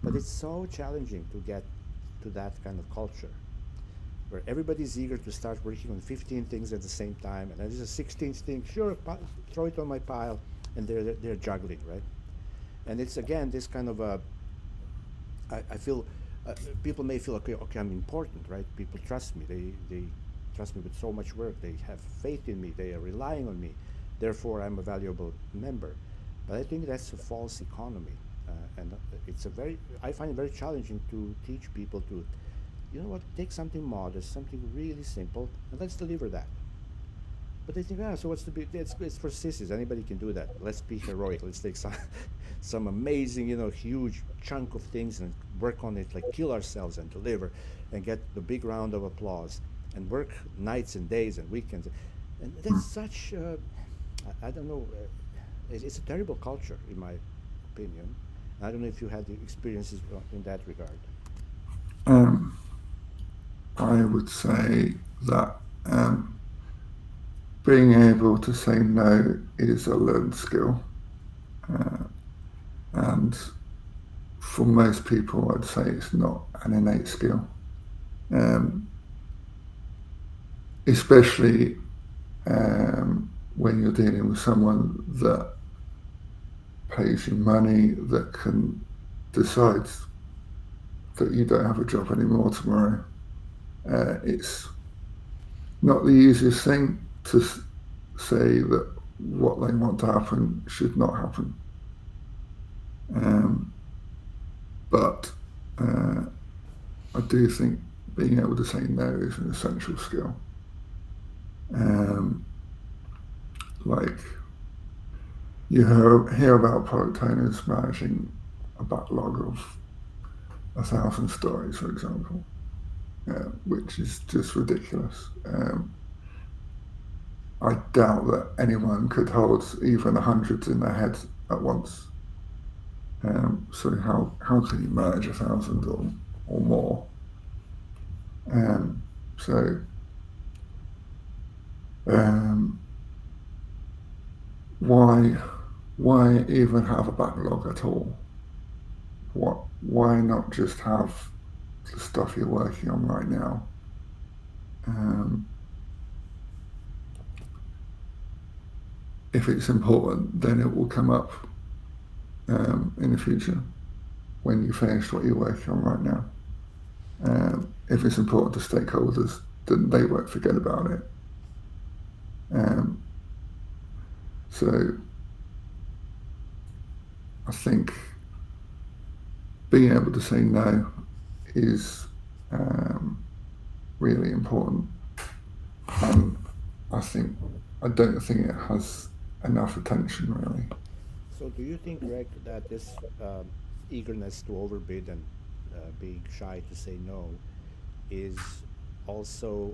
[SPEAKER 1] But it's so challenging to get to that kind of culture where everybody's eager to start working on 15 things at the same time, and there's a 16th thing, sure, throw it on my pile, and they're juggling, right? And it's again this kind of a, I feel, people may feel, okay, okay, I'm important, right? People trust me. They trust me with so much work. They have faith in me. They are relying on me. Therefore, I'm a valuable member. But I think that's a false economy, and it's a very. I find it very challenging to teach people to, you know what, take something modest, something really simple, and let's deliver that. But they think, ah, so what's the big? It's for sissies. Anybody can do that. Let's be heroic. Let's take some, some amazing, huge chunk of things and work on it, like kill ourselves and deliver, and get the big round of applause, and work nights and days and weekends, and that's such. I don't know. It's a terrible culture, in my opinion. I don't know if you had the experiences in that regard.
[SPEAKER 2] Um, I would say that um, being able to say no is a learned skill, uh, and for most people, I'd say it's not an innate skill. Um, Especially when you're dealing with someone that pays you money, that can decide that you don't have a job anymore tomorrow. It's not the easiest thing to say that what they want to happen should not happen. Um, but uh, I do think being able to say no is an essential skill. Um, like you hear about product owners managing a backlog of 1,000 stories, for example, which is just ridiculous. I doubt that anyone could hold even hundreds in their head at once. So how can you manage 1,000 or more? Um, so um, why why even have a backlog at all? Why not just have the stuff you're working on right now? Um, if it's important, then it will come up in the future when you finish what you're working on right now. If it's important to stakeholders, then they won't forget about it. Um, so I think being able to say no is um, really important, and I think I don't think it has enough attention really.
[SPEAKER 1] So, do you think, Greg, that this eagerness to overbid and being shy to say no is also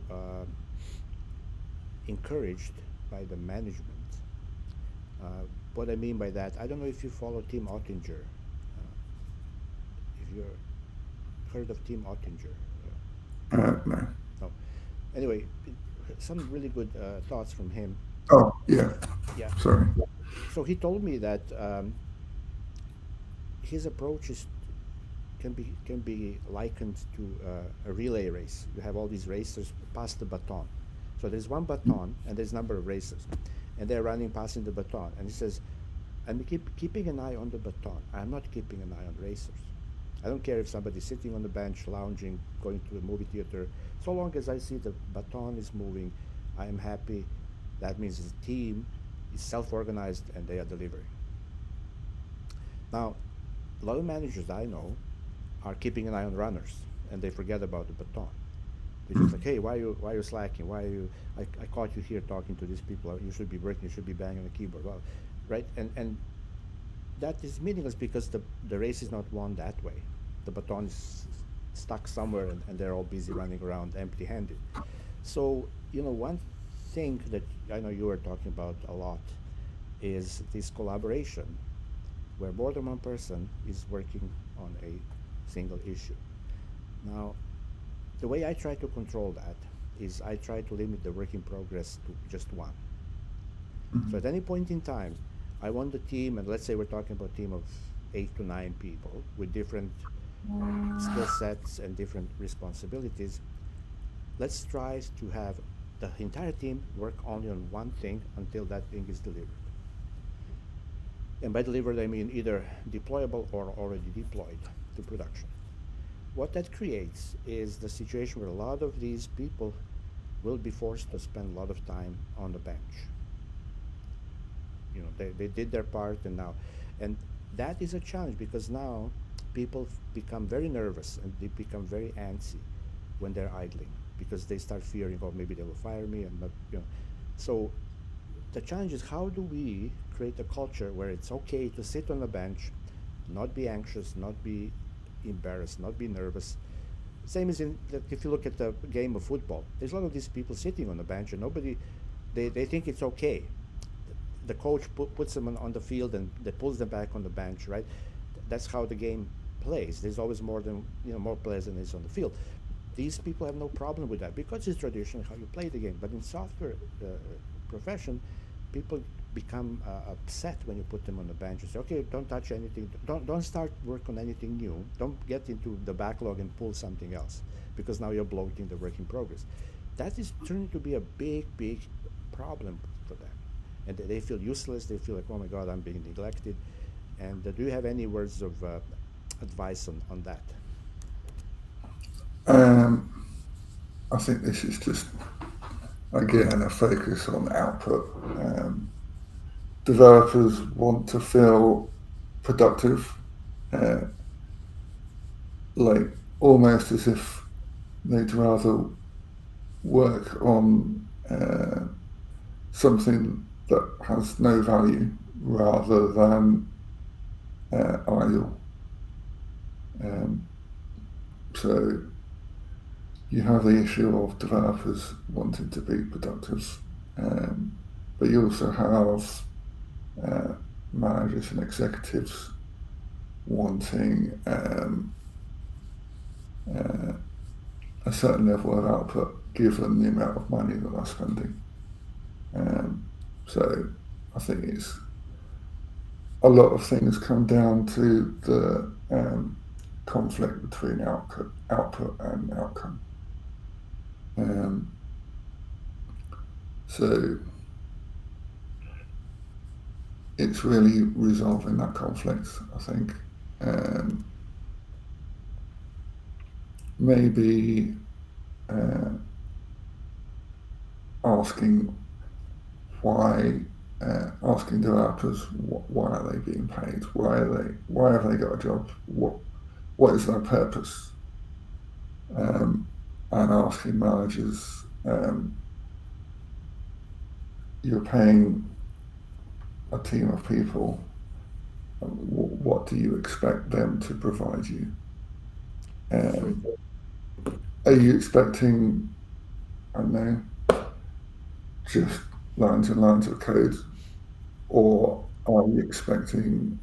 [SPEAKER 1] encouraged by the management? Uh, what I mean by that, I don't know if you follow Tim Ottinger. If you're heard of Tim Ottinger.
[SPEAKER 2] No.
[SPEAKER 1] No. Anyway, some really good thoughts from him.
[SPEAKER 2] Oh yeah.
[SPEAKER 1] Yeah.
[SPEAKER 2] Sorry.
[SPEAKER 1] So he told me that his approach is can be likened to a relay race. You have all these racers pass the baton. So there's one baton and there's a number of racers, and they're running passing the baton. And he says, "I'm keeping an eye on the baton. I'm not keeping an eye on racers. I don't care if somebody's sitting on the bench, lounging, going to a movie theater. So long as I see the baton is moving, I am happy. That means the team is self-organized and they are delivering." Now, a lot of managers I know are keeping an eye on runners and they forget about the baton. They're just like, "Hey, why are you slacking? Why are you? I caught you here talking to these people. You should be working. You should be banging on the keyboard." Well, right? And that is meaningless because the race is not won that way. The baton is stuck somewhere, and they're all busy running around empty-handed. So, one thing that I know you were talking about a lot is this collaboration where more than one person is working on a single issue. Now, the way I try to control that is I try to limit the work in progress to just one. So at any point in time, I want the team, and let's say we're talking about a team of 8 to 9 people with different skill sets and different responsibilities. Let's try to have the entire team work only on one thing until that thing is delivered. And by delivered, I mean either deployable or already deployed to production. What that creates is the situation where a lot of these people will be forced to spend a lot of time on the bench. They did their part, and that is a challenge because now people become very nervous and they become very antsy when they're idling because they start fearing, oh, maybe they will fire me, and not, so the challenge is how do we create a culture where it's okay to sit on the bench, not be anxious, not be embarrassed, not be nervous. Same as in if you look at the game of football, there's a lot of these people sitting on the bench and nobody, they think it's okay. The coach puts them on the field and they pulls them back on the bench, right? That's how the game plays. There's always more than more players than is on the field. These people have no problem with that because it's traditionally how you play the game. But in software profession, people become upset when you put them on the bench and say, "Okay, don't touch anything. Don't start work on anything new. Don't get into the backlog and pull something else because now you're bloating the work in progress." That is turning to be a big problem for them, and they feel useless. They feel like, "Oh my God, I'm being neglected." And do you have any words of advice on that?
[SPEAKER 2] Um, I think this is just again a focus on output. Developers want to feel productive, uh, like almost as if they'd rather work on something that has no value rather than idle. Um, so you have the issue of developers wanting to be productive, um, but you also have uh, managers and executives wanting uh, a certain level of output given the amount of money that they're spending. Um, so I think it's a lot of things come down to the conflict between output and outcome. Um, so it's really resolving that conflict, I think. Um, Maybe uh, asking why, asking developers why are they being paid? Why have they got a job? What is their purpose? Um, and asking managers, you're paying a team of people. What do you expect them to provide you?
[SPEAKER 1] That's very
[SPEAKER 2] Um, are you expecting, I don't know, just lines and lines of code, or are you expecting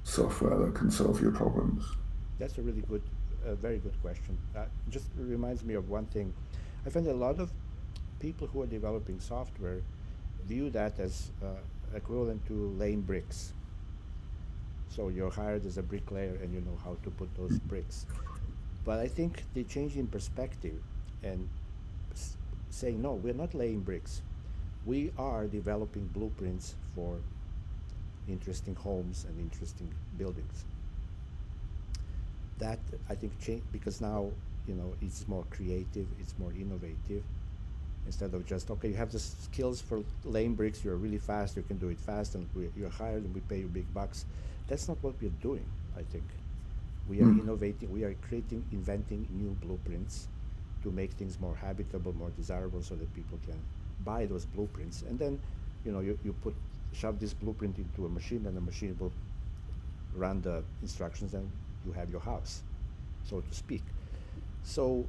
[SPEAKER 2] software that can solve your problems?
[SPEAKER 1] That's a really good, very good question. Just reminds me of one thing. I find a lot of people who are developing software view that as equivalent to laying bricks. So you're hired as a bricklayer and you know how to put those bricks. But I think they changed in perspective and s- saying, no, we're not laying bricks. We are developing blueprints for interesting homes and interesting buildings. That I think changed because now it's more creative, it's more innovative. Instead of just okay, you have the skills for laying bricks, you're really fast, you can do it fast, and you're hired and we pay you big bucks. That's not what we're doing. I think we are
[SPEAKER 2] Mm.
[SPEAKER 1] innovating, we are creating, inventing new blueprints to make things more habitable, more desirable, so that people can buy those blueprints. And then, you shove this blueprint into a machine, and the machine will run the instructions, and you have your house, so to speak. So,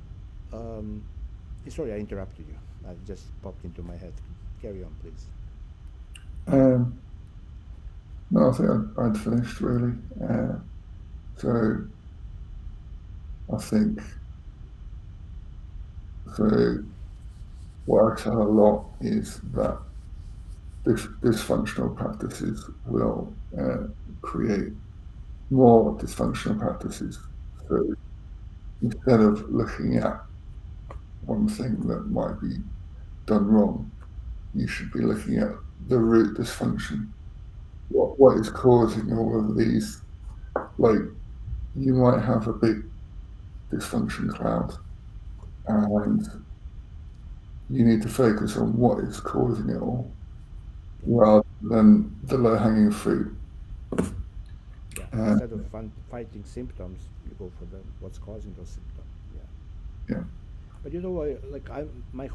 [SPEAKER 1] um, sorry, I interrupted you. I just popped into my head. Carry on, please.
[SPEAKER 2] Um, no, I think I'd finished really. So I think so. What I tell a lot is that dysfunctional practices will create more dysfunctional practices. So instead of looking at one thing that might be done wrong, you should be looking at the root dysfunction. What is causing all of these? Like you might have a big dysfunction cloud, and you need to focus on what is causing it all
[SPEAKER 1] Yeah,
[SPEAKER 2] rather than the low hanging fruit.
[SPEAKER 1] yeah.
[SPEAKER 2] Uh,
[SPEAKER 1] Instead of fighting symptoms, you go for what's causing those symptoms. Yeah.
[SPEAKER 2] yeah.
[SPEAKER 1] But I'm a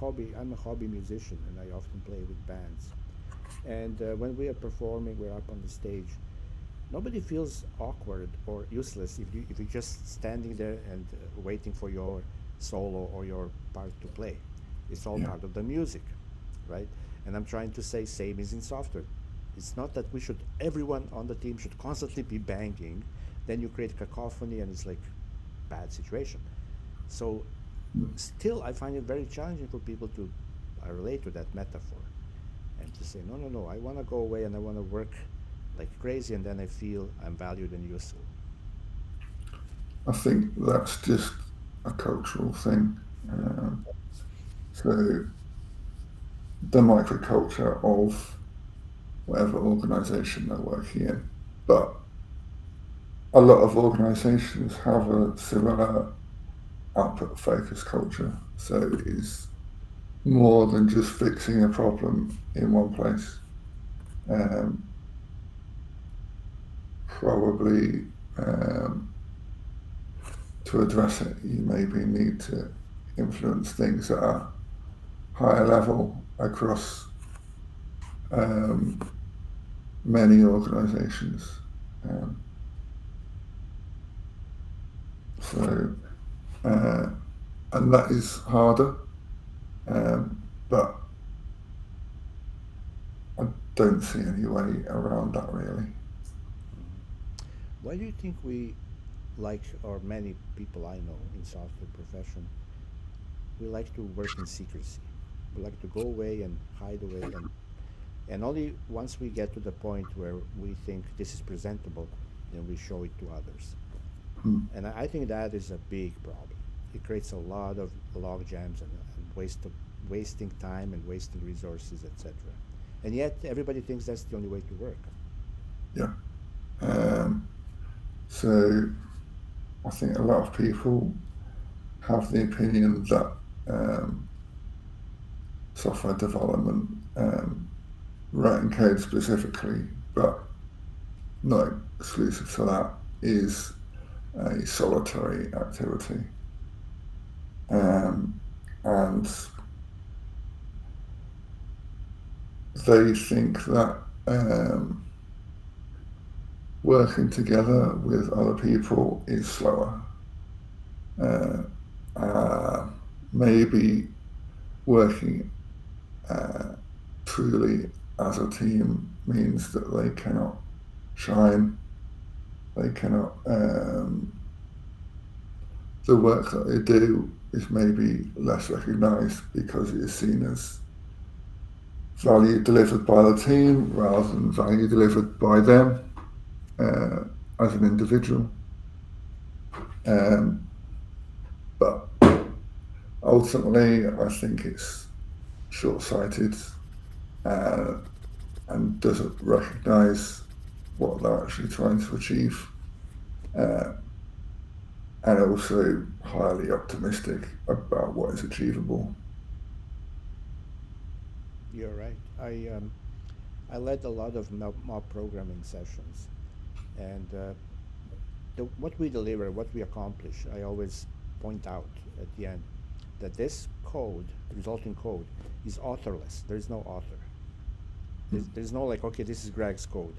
[SPEAKER 1] hobby musician, and I often play with bands. And when we are performing, we're up on the stage. nobody feels awkward or useless if you're just standing there and waiting for your solo or your part to play. It's all
[SPEAKER 2] Yeah.
[SPEAKER 1] part of the music, right? And I'm trying to say same is in software. It's not that we should everyone on the team should constantly be banging. Then you create cacophony and it's like bad situation. So still I find it very challenging for people to relate to that metaphor and to say no, no, no, I want to go away and I want to work like crazy and then I feel I'm valued and useful.
[SPEAKER 2] I think that's just a cultural thing. Um, so the microculture of whatever organisation they're working in, but a lot of organisations have a similar output focused culture. So it is more than just fixing a problem in one place. Um, Probably to address it, you maybe need to influence things at a higher level across um, many organisations. Um, so, uh, and that is harder, but I don't see any way around that really.
[SPEAKER 1] Mhm. Why do you think we like, or many people I know in software profession, we like to work in secrecy? We like to go away and hide away, and only once we get to the point where we think this is presentable, then we show it to others.
[SPEAKER 2] Mm.
[SPEAKER 1] And I think that is a big problem. It creates a lot of log jams and wasting time and wasting resources, etc. And yet everybody thinks that's the only way to work.
[SPEAKER 2] Yeah. Um, so I think a lot of people have the opinion that um, software development, writing code specifically, but not exclusive to that, is a solitary activity. Um, and they think that working together with other people is slower. Uh, uh, Maybe working uh, truly as a team means that they cannot shine, they cannot, the work that they do is maybe less recognised because it is seen as value delivered by the team rather than value delivered by them uh, as an individual. Um, but ultimately, I think it's short sighted uh, and doesn't recognise what they're actually trying to achieve, uh, and also highly optimistic about what is achievable.
[SPEAKER 1] You're right. I led a lot of mob programming sessions, and what we deliver, what we accomplish, I always point out at the end that this code, resulting code, is authorless. There is no author. There's no like, okay, this is Greg's code.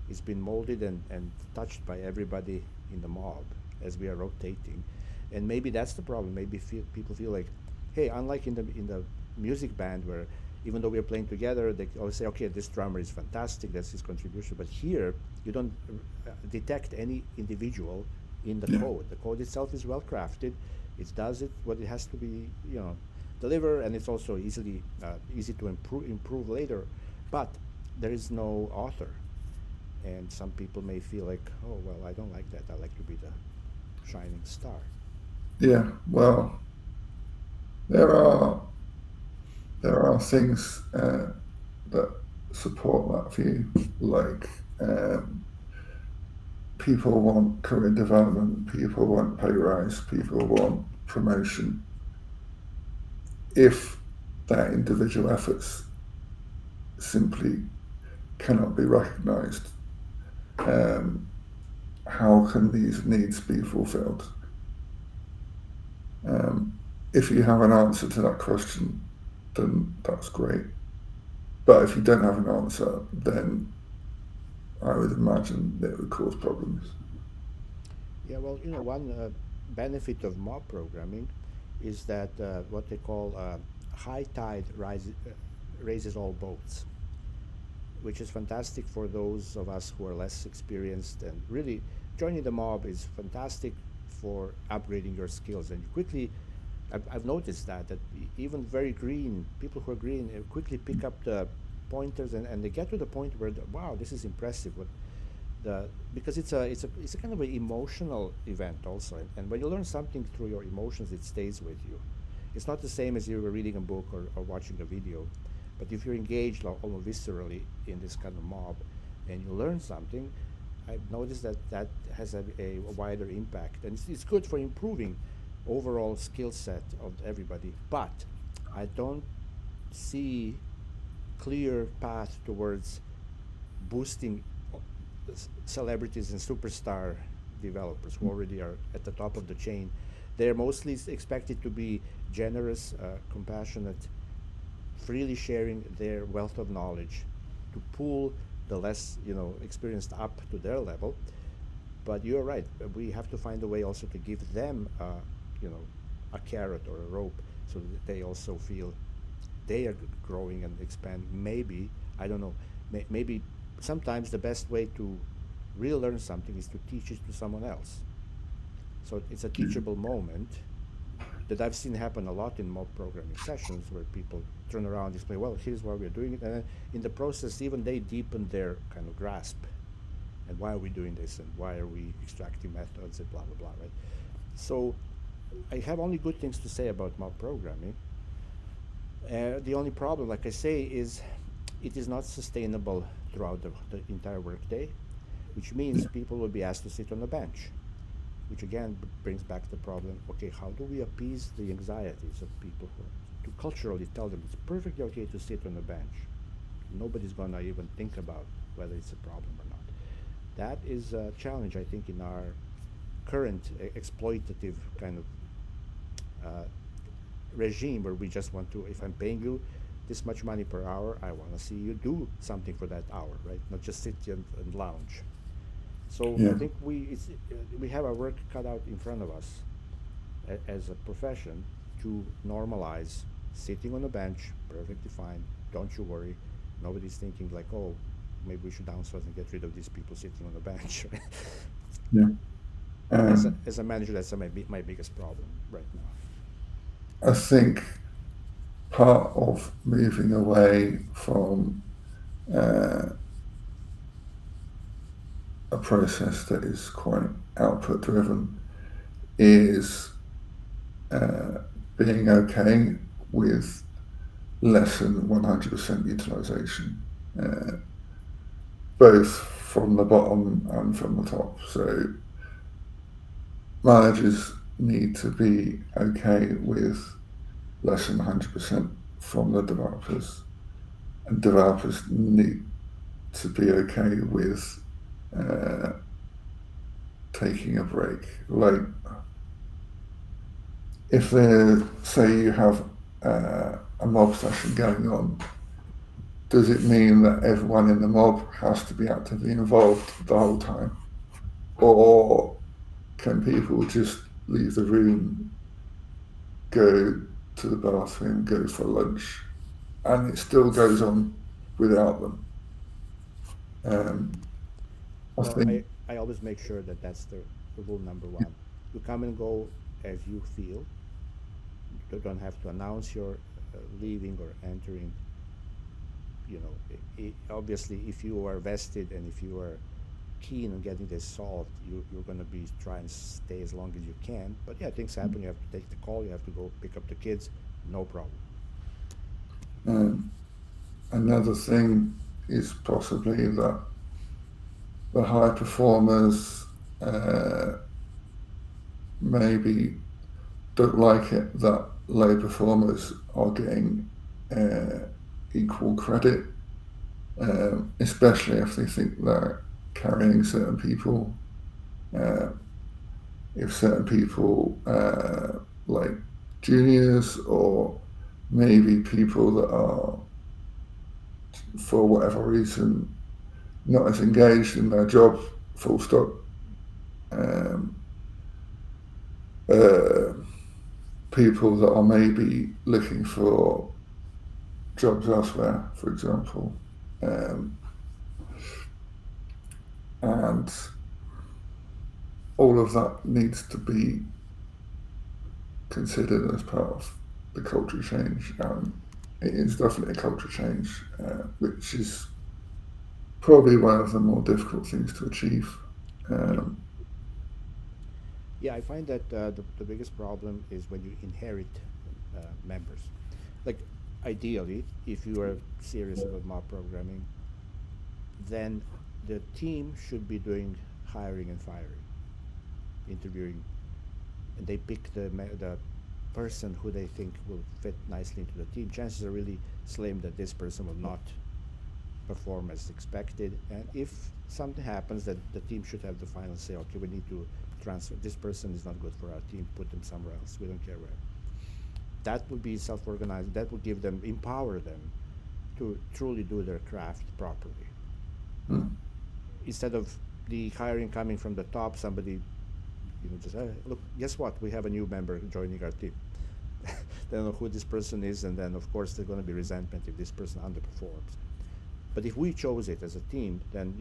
[SPEAKER 1] It's been molded and touched by everybody in the mob as we are rotating. And maybe that's the problem. Maybe people feel like, hey, unlike in the music band where even though we are playing together, they always say, okay, this drummer is fantastic, that's his contribution. But here, you don't detect any individual in the
[SPEAKER 2] Yeah,
[SPEAKER 1] code. The code itself is well crafted. It does it what it has to be, deliver, and it's also easy to improve later. But there is no author, and some people may feel like, oh well, I don't like that. I like to be the shining star.
[SPEAKER 2] yeah. Well, there are there are things that support that view, like um, people want career development, people want pay rise, people want promotion. If their individual efforts simply cannot be recognised, um, how can these needs be fulfilled? Um, if you have an answer to that question, then that's great. But if you don't have an answer, then I would imagine that it would cause problems.
[SPEAKER 1] Yeah, well, one benefit of mob programming is that what they call high tide raises all boats, which is fantastic for those of us who are less experienced. And really, joining the mob is fantastic for upgrading your skills. And you quickly, I've noticed that even very green people who are green quickly pick up the pointers, and they get to the point where wow, this is impressive. What the Because it's a kind of an emotional event also, and when you learn something through your emotions, it stays with you. It's not the same as you were reading a book or watching a video, but if you're engaged almost viscerally in this kind of mob and you learn something, I've noticed that that has a wider impact, and it's good for improving overall skill set of everybody. But I don't see clear path towards boosting celebrities and superstar developers who already are at the top of the chain. They're mostly expected to be generous, compassionate, freely sharing their wealth of knowledge to pull the less experienced up to their level. But you're right. We have to find a way also to give them, you know, a carrot or a rope, so that they also feel they are growing and expanding. Maybe I don't know. Maybe sometimes the best way to really learn something is to teach it to someone else. So it's a teachable moment that I've seen happen a lot in mob programming sessions where people turn around and explain, well, here's why we're doing it. And then in the process, even they deepen their kind of grasp. And why are we doing this? And why are we extracting methods and blah, blah, blah, right? So I have only good things to say about mob programming. The only problem, like I say, is it is not sustainable throughout the entire workday, which means people will be asked to sit on a bench, which again brings back the problem. Okay, how do we appease the anxieties of people to culturally tell them it's perfectly okay to sit on a bench? Nobody's going to even think about whether it's a problem or not. That is a challenge, I think, in our current exploitative kind of uh, regime where we just want to, if I'm paying you this much money per hour, I want to see you do something for that hour, right? Not just sit and lounge. So I
[SPEAKER 2] Yeah,
[SPEAKER 1] think we have our work cut out in front of us as a profession to normalize sitting on a bench, perfectly fine. Don't you worry. Nobody's thinking like, oh, maybe we should downsize and get rid of these people sitting on the bench.
[SPEAKER 2] yeah.
[SPEAKER 1] As a manager, that's my biggest problem right now.
[SPEAKER 2] I think part of moving away from uh, a process that is quite output driven is uh, being okay with less than 100% utilization, uh, both from the bottom and from the top. So managers need to be okay with less than 100% from the developers, and developers need to be okay with uh, taking a break. Like if they say you have a mob session going on, does it mean that everyone in the mob has to be actively involved the whole time, or can people just leave the room, go to the bathroom, go for lunch, and it still goes on without them? Um, I
[SPEAKER 1] Well,
[SPEAKER 2] think,
[SPEAKER 1] I always make sure that that's the rule number one. You come and go as you feel. You don't have to announce your leaving or entering. Obviously, if you are vested and if you are keen on getting this solved, you're going to be trying to stay as long as you can. But yeah, things happen. You have to take the call. You have to go pick up the kids. No problem.
[SPEAKER 2] um, another thing is possibly that the high performers uh, maybe don't like it that low performers are getting uh, equal credit, especially if they think they're carrying certain people. Uh, if certain people, like juniors or maybe people that are, for whatever reason, not as engaged in their job, full stop. Um, uh, People that are maybe looking for jobs elsewhere, for example, um, and all of that needs to be considered as part of the culture change. It is definitely a culture change, which is probably one of the more difficult things to achieve.
[SPEAKER 1] Yeah.
[SPEAKER 2] Um,
[SPEAKER 1] Yeah, I find that the biggest problem is when you inherit members. Like, ideally, if you are serious about mob programming, then the team should be doing hiring and firing, interviewing, and they pick the person who they think will fit nicely into the team. Chances are really slim that this person will not perform as expected. And if something happens, that the team should have the final say. Okay, we need to transfer. This person is not good for our team. Put them somewhere else. We don't care where. That would be self-organized. That would give them, empower them to truly do their craft properly.
[SPEAKER 2] mm,
[SPEAKER 1] Instead of the hiring coming from the top, somebody, just look. Guess what? We have a new member joining our team. They don't know who this person is, and then of course there's going to be resentment if this person underperforms. But if we chose it as a team, then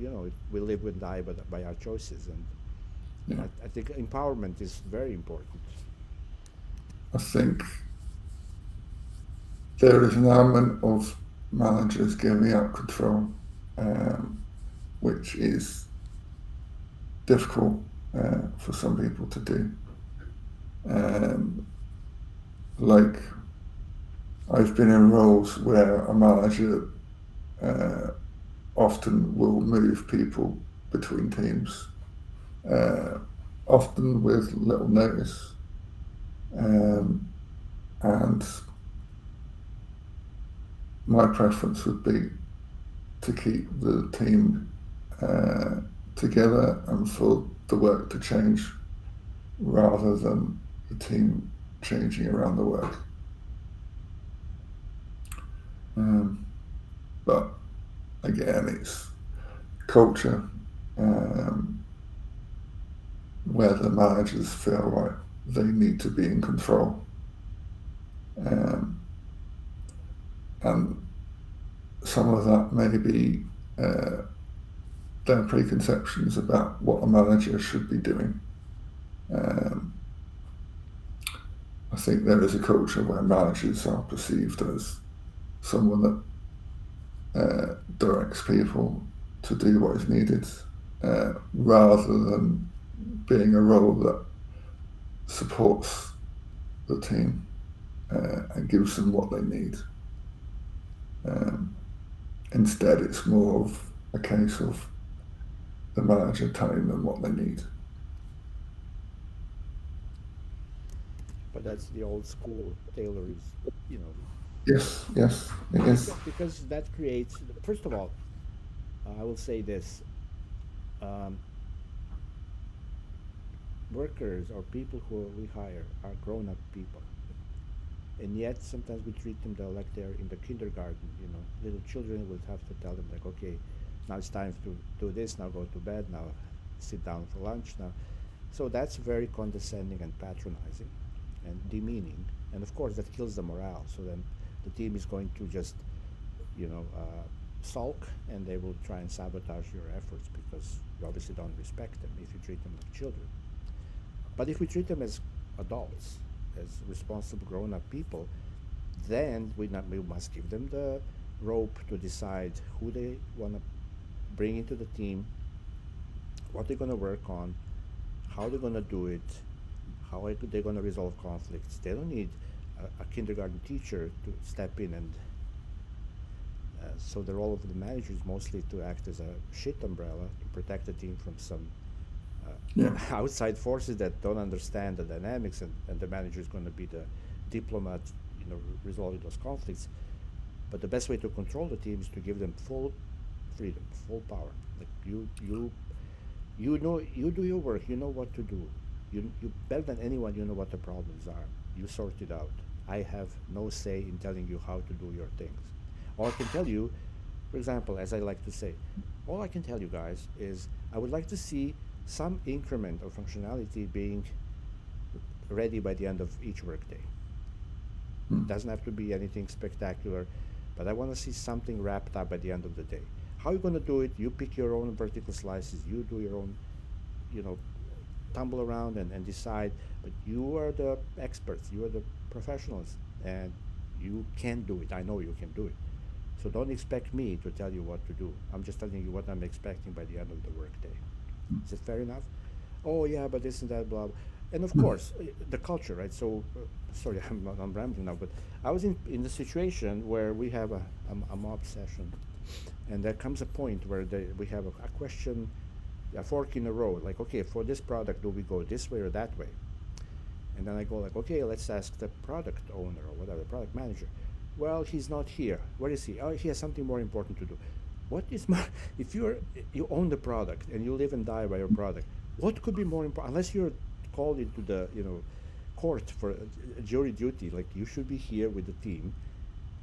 [SPEAKER 1] we live and die by our choices, and
[SPEAKER 2] yeah,
[SPEAKER 1] I think empowerment is very important.
[SPEAKER 2] I think there is an element of managers giving up control, um, which is difficult for some people to do. Um, like I've been in roles where a manager uh, often will move people between teams, uh, often with little notice. Um, and my preference would be to keep the team uh, together and for the work to change rather than the team changing around the work. Um, but again, it's culture um, where the managers feel like they need to be in control. Um, and some of that may be uh, their preconceptions about what a manager should be doing. Um, I think there is a culture where managers are perceived as someone that directs people to do what is needed, rather than being a role that supports the team and gives them what they need. Um, Instead, it's more of a case of the manager telling them what they need.
[SPEAKER 1] But that's the old school. Taylor is, you know,
[SPEAKER 2] Yes, yes, it is.
[SPEAKER 1] because that creates. First of all, I will say this: um, workers or people who we hire are grown-up people, and yet sometimes we treat them like they're in the kindergarten. Little children will have to tell them like, okay, now it's time to do this. Now go to bed. Now sit down for lunch. Now, so that's very condescending and patronizing, and demeaning, and of course that kills the morale. So then the team is going to just, you know, uh, sulk, and they will try and sabotage your efforts because you obviously don't respect them if you treat them like children. But if we treat them as adults, as responsible grown-up people, then we must give them the rope to decide who they want to bring into the team, what they're going to work on, how they're going to do it, they're going to resolve conflicts. They don't need a kindergarten teacher to step in, and so the role of the manager is mostly to act as a shit umbrella to protect the team from some
[SPEAKER 2] Yeah,
[SPEAKER 1] outside forces that don't understand the dynamics, and the manager is going to be the diplomat, resolving those conflicts. But the best way to control the team is to give them full freedom, full power. Like, you do your work. You know what to do. You better than anyone. You know what the problems are. You sort it out. I have no say in telling you how to do your things. Or I can tell you, for example, as I like to say, All I can tell you guys is I would like to see some increment of functionality being ready by the end of each workday.
[SPEAKER 2] Mm.
[SPEAKER 1] Doesn't have to be anything spectacular, but I want to see something wrapped up by the end of the day. How are you going to do it? You pick your own vertical slices. You do your own, you know, tumble around and decide. But you are the experts. You are the professionals, and you can do it. I know you can do it. So don't expect me to tell you what to do. I'm just telling you what I'm expecting by the end of the workday. Is it fair enough? Oh yeah, but this and that, blah, blah. And of
[SPEAKER 2] Mm.
[SPEAKER 1] course, the culture, right? So, sorry, I'm rambling now, but I was in the situation where we have a mob session, and there comes a point where we have a question, a fork in the road. Like, okay, for this product, do we go this way or that way? And then I go like, okay, let's ask the product owner or whatever, the product manager. Well, he's not here. Where is he? Oh, he has something more important to do. What is more, if you own the product and you live and die by your product, what could be more important? Unless you're called into the court for jury duty, like you should be here with the team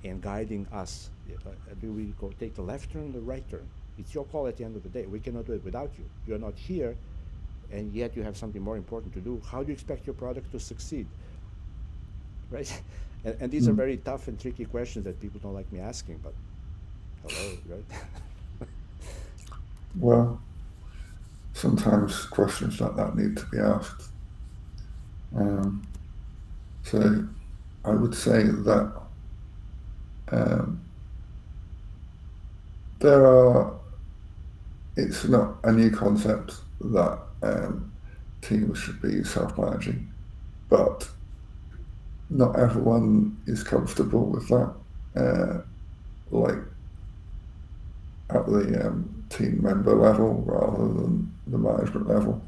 [SPEAKER 1] and guiding us. Do we go take the left turn or the right turn? It's your call at the end of the day. We cannot do it without you. You're not here, and yet you have something more important to do. How do you expect your product to succeed, right? And these are
[SPEAKER 2] Mm.
[SPEAKER 1] very tough and tricky questions that people don't like me asking, but hello, right?
[SPEAKER 2] Well, sometimes questions like that need to be asked. Um, so I would say that um, there are. It's not a new concept that teams should be self-managing, but not everyone is comfortable with that. Uh, like at the team member level rather than the management level.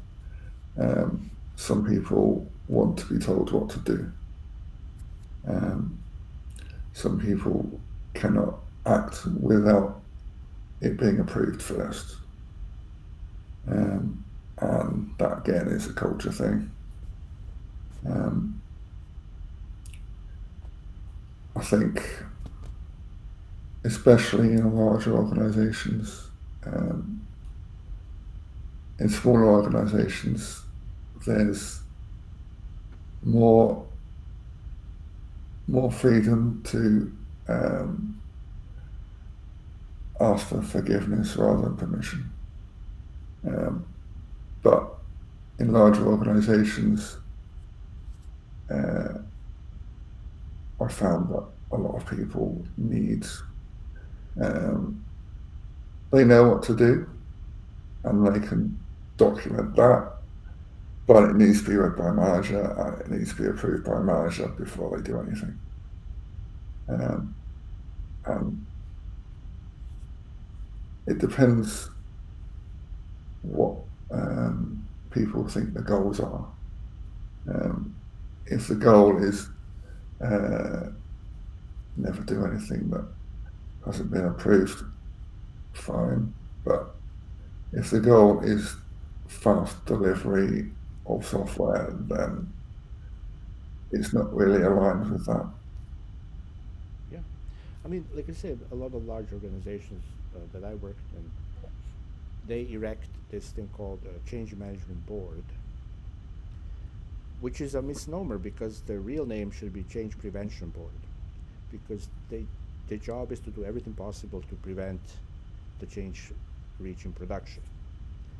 [SPEAKER 2] Some people want to be told what to do. Um, some people cannot act without it being approved first. Um, and that again is a culture thing. Um, I think, especially in larger organisations, um, in smaller organisations, there's more more freedom to um, ask for forgiveness rather than permission. Um, but in larger organisations, uh, I found that a lot of people need um, they know what to do and they can document that, but it needs to be read by a manager and it needs to be approved by a manager before they do anything. Um, and it depends what people think the goals are. Um, if the goal is uh, never do anything that hasn't been approved, fine. But if the goal is fast delivery of software, then it's not really aligned with that.
[SPEAKER 1] Yeah. I mean, like I said, a lot of large organizations that I worked in, they erect this thing called a change management board, which is a misnomer because the real name should be change prevention board, because their job is to do everything possible to prevent the change reaching production.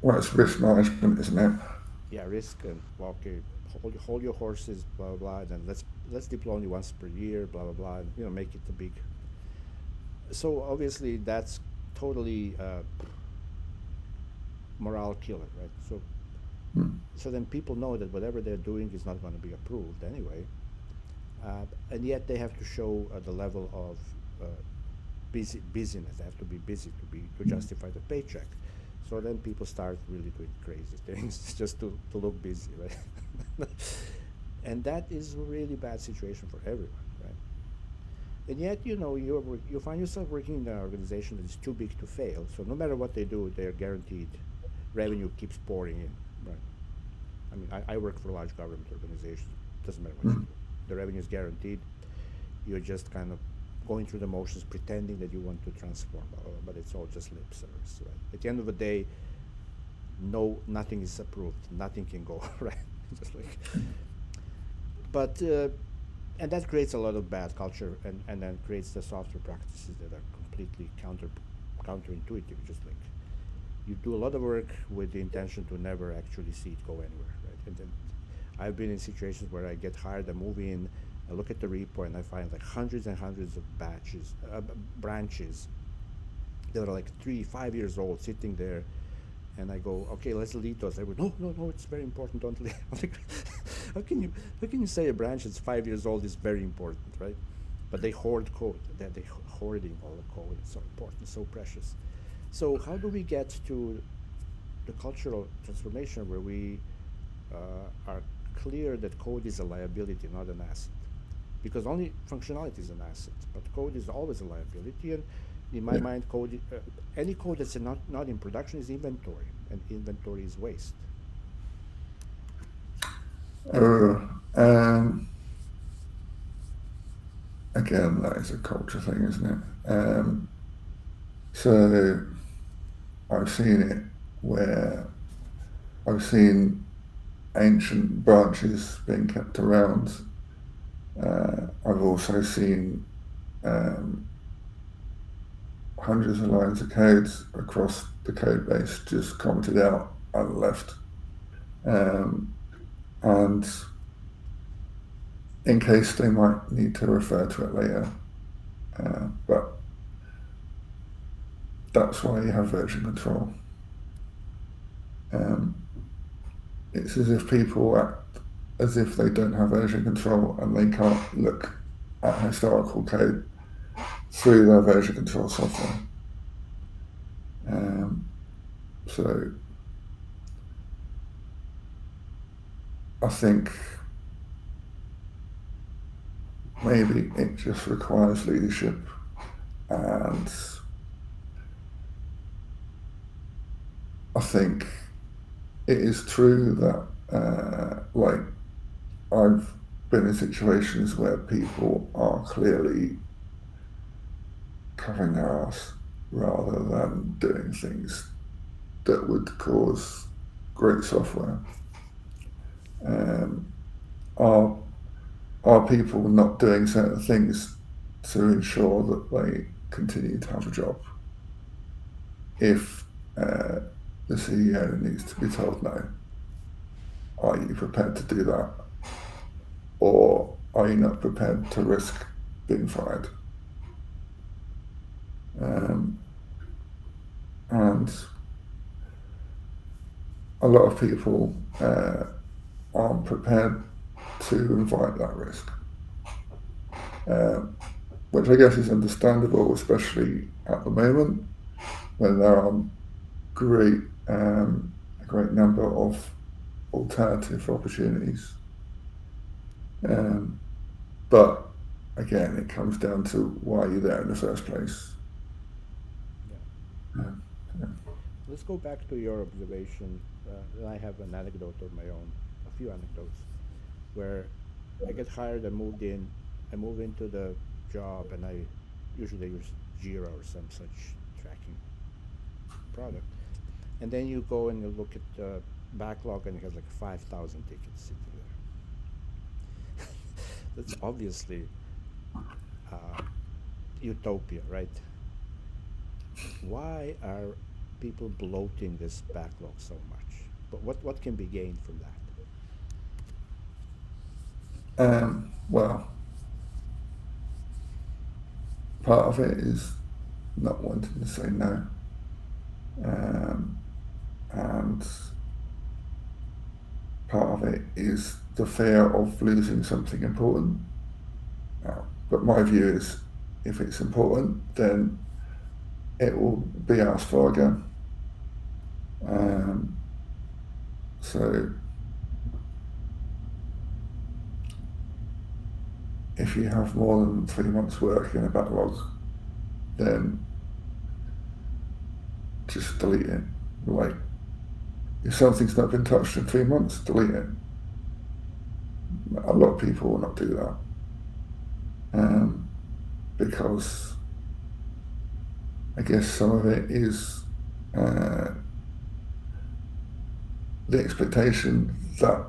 [SPEAKER 2] Well, it's risk management, isn't it?
[SPEAKER 1] Yeah, risk and well, okay, hold your horses, blah blah blah. And then let's deploy only once per year, blah blah blah. And, make it a big. So obviously that's totally morale killer, right?
[SPEAKER 2] Mm.
[SPEAKER 1] So then people know that whatever they're doing is not going to be approved anyway, and yet they have to show the level of busyness. They have to be busy to
[SPEAKER 2] Mm.
[SPEAKER 1] justify the paycheck. So then people start really doing crazy things just to look busy, right? And that is a really bad situation for everyone, right? And yet, you find yourself working in an organization that is too big to fail. So no matter what they do, they're guaranteed revenue keeps pouring in, right? I mean, I work for large government organizations. Doesn't matter what you
[SPEAKER 2] Mm.
[SPEAKER 1] do, the revenue is guaranteed. You're just kind of going through the motions, pretending that you want to transform, but it's all just lip service, right? At the end of the day, nothing is approved, nothing can go right. Just like, but and that creates a lot of bad culture, and then creates the software practices that are completely counterintuitive. Just like you do a lot of work with the intention to never actually see it go anywhere, right? And then I've been in situations where I get hired, I move in, I look at the repo, and I find like hundreds and hundreds of branches that are like 3, 5 years old sitting there. And I go, okay, let's delete those. I go, no, no, no, it's very important. Don't delete. I'm like, how can you say a branch that's 5 years old is very important, right? But they hoard code. They hoarding all the code. It's so important, so precious. So how do we get to the cultural transformation where we are clear that code is a liability, not an asset? Because only functionality is an asset, but code is always a liability. And in my
[SPEAKER 2] Yeah.
[SPEAKER 1] mind, any code that's not in production is inventory, and inventory is waste.
[SPEAKER 2] Uh, um, Again, that is a culture thing, isn't it? So I've seen it where I've seen ancient branches being kept around. I've also seen um, hundreds of lines of codes across the code base just commented out and left. Um, and in case they might need to refer to it later. But that's why you have version control. Um, it's as if people act as if they don't have version control and they can't look at historical code through their version control software. So I think maybe it just requires leadership, and I think it is true that like I've been in situations where people are clearly covering their ass rather than doing things that would cause great software. Are are people not doing certain things to ensure that they continue to have a job? If the CEO needs to be told no, are you prepared to do that? Or are you not prepared to risk being fired? And a lot of people aren't prepared to invite that risk, which I guess is understandable, especially at the moment when there are a great number of alternative opportunities. But again, it comes down to why you're there in the first place.
[SPEAKER 1] Yeah.
[SPEAKER 2] Yeah.
[SPEAKER 1] Let's go back to your observation. I have an anecdote of my own, a few anecdotes, where I get hired, I move into the job, and I usually use Jira or some such tracking product. And then you go and you look at the backlog, and it has like 5,000 tickets sitting there. That's obviously uh, utopia, right? Why are people bloating this backlog so much? But what can be gained from that?
[SPEAKER 2] Well, part of it is not wanting to say no. And part of it is the fear of losing something important. But my view is, if it's important, then it will be asked for again. So if you have more than 3 months' work in a backlog, then just delete it. Like, if something's not been touched in 3 months, delete it. A lot of people will not do that. because I guess some of it is uh, the expectation that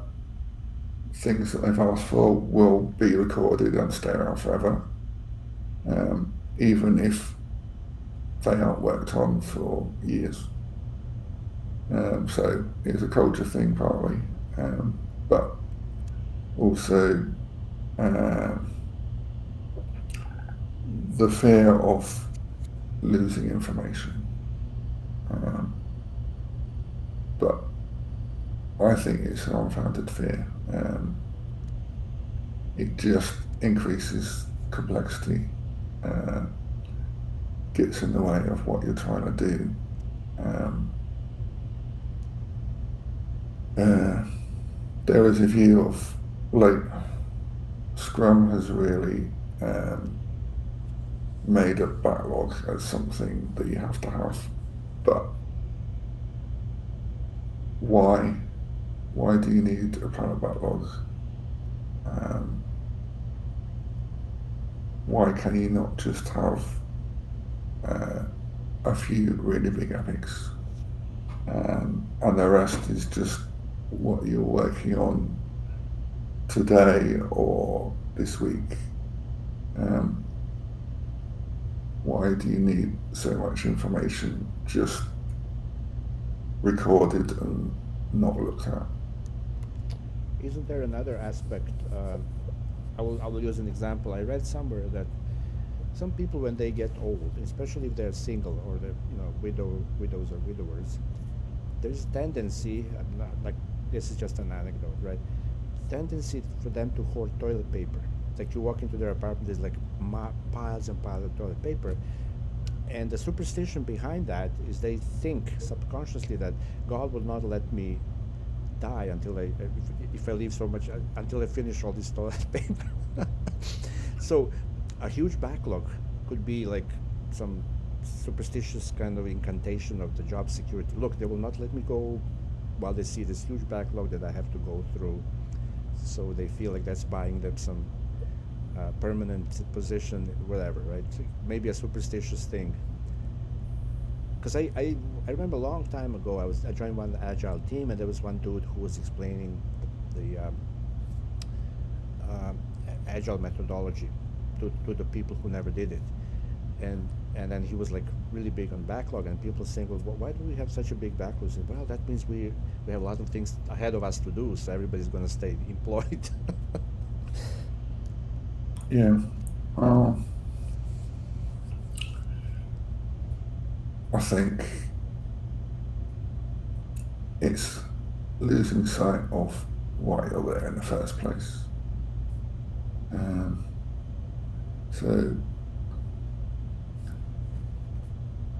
[SPEAKER 2] things that they've asked for will be recorded and stay around forever, even if they aren't worked on for years. So it's a culture thing partly, but also uh, the fear of losing information. But I think it's an unfounded fear. It just increases complexity, gets in the way of what you're trying to do. There is a view of like Scrum has really made a backlog as something that you have to have, but why? Why do you need a planet backlog? Why can you not just have a few really big epics, and the rest is just what you're working on today or this week? Why do you need so much information just recorded and not looked at?
[SPEAKER 1] Isn't there another aspect? I will use an example. I read somewhere that some people, when they get old, especially if they're single or they're widows or widowers, there's a tendency, like this is just an anecdote, right? Tendency for them to hoard toilet paper. It's like you walk into their apartment, there's like piles and piles of toilet paper, and the superstition behind that is they think subconsciously that God will not let me die until if I leave so much until I finish all this toilet paper. So a huge backlog could be like some superstitious kind of incantation of the job security. Look, they will not let me go while they see this huge backlog that I have to go through. So they feel like that's buying them some permanent position, whatever, right? So maybe a superstitious thing. Because I remember a long time ago, I joined one agile team, and there was one dude who was explaining the um, agile methodology to the people who never did it, and then he was like really big on backlog, and people saying, well, why do we have such a big backlog? Said, well, that means we have a lot of things ahead of us to do, so everybody's going to stay employed.
[SPEAKER 2] Yeah. Well, I think it's losing sight of why you're there in the first place. So,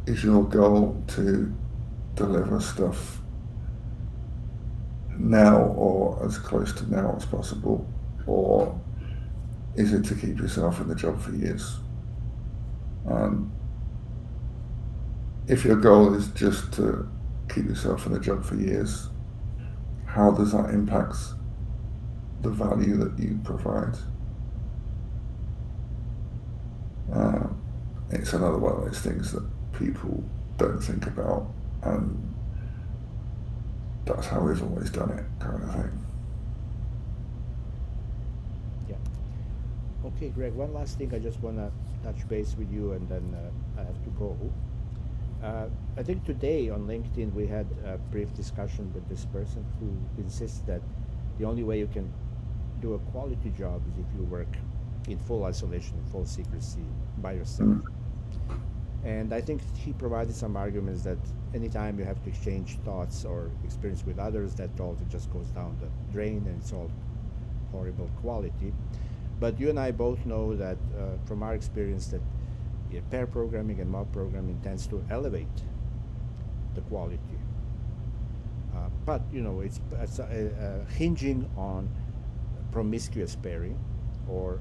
[SPEAKER 2] is your goal to deliver stuff now or as close to now as possible, or is it to keep yourself in the job for years? If your goal is just to keep yourself in the job for years, how does that impact the value that you provide? It's another one of those things that people don't think about, and that's how we've always done it, kind of thing.
[SPEAKER 1] Yeah. Okay, Greg, one last thing I just want to touch base with you, and then I have to go. I think today on LinkedIn we had a brief discussion with this person who insists that the only way you can do a quality job is if you work in full isolation, in full secrecy, by yourself.
[SPEAKER 2] Mm.
[SPEAKER 1] And I think he provided some arguments that anytime you have to exchange thoughts or experience with others, that all just goes down the drain and it's all horrible quality. But you and I both know that from our experience that pair programming and mob programming tends to elevate the quality. But it's hinging on promiscuous pairing or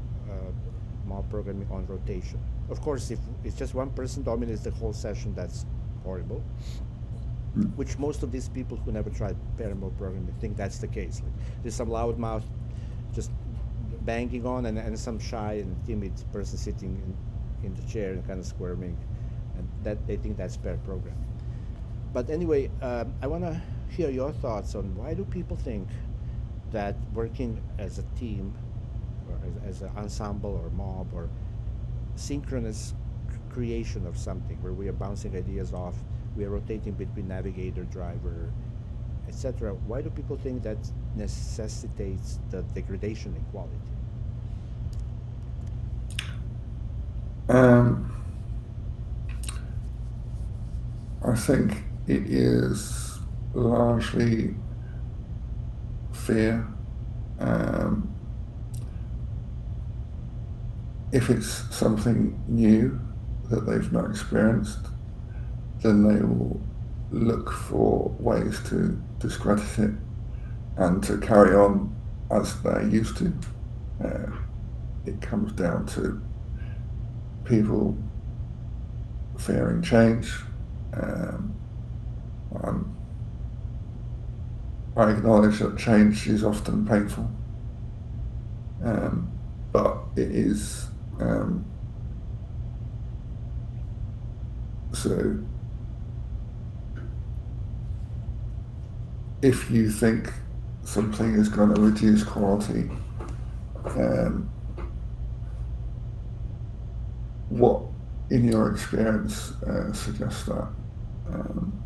[SPEAKER 1] mob programming on rotation. Of course, if it's just one person dominates the whole session, that's horrible.
[SPEAKER 2] Mm.
[SPEAKER 1] Which most of these people who never tried pair mob programming think that's the case. Like, there's some loudmouth just banging on, and some shy and timid person sitting in the chair and kind of squirming, and that they think that's pair programming. But anyway, I want to hear your thoughts on why do people think that working as a team or as an ensemble or mob or synchronous creation of something where we are bouncing ideas off, we are rotating between navigator, driver, etc. Why do people think that necessitates the degradation in quality?
[SPEAKER 2] Um, I think it is largely fear. Um, if it's something new that they've not experienced, then they will look for ways to discredit it and to carry on as they're used to. Uh, it comes down to people fearing change. Um, and I acknowledge that change is often painful, um, but it is. So if you think something is going to reduce quality, um, what in your experience suggests that? Um,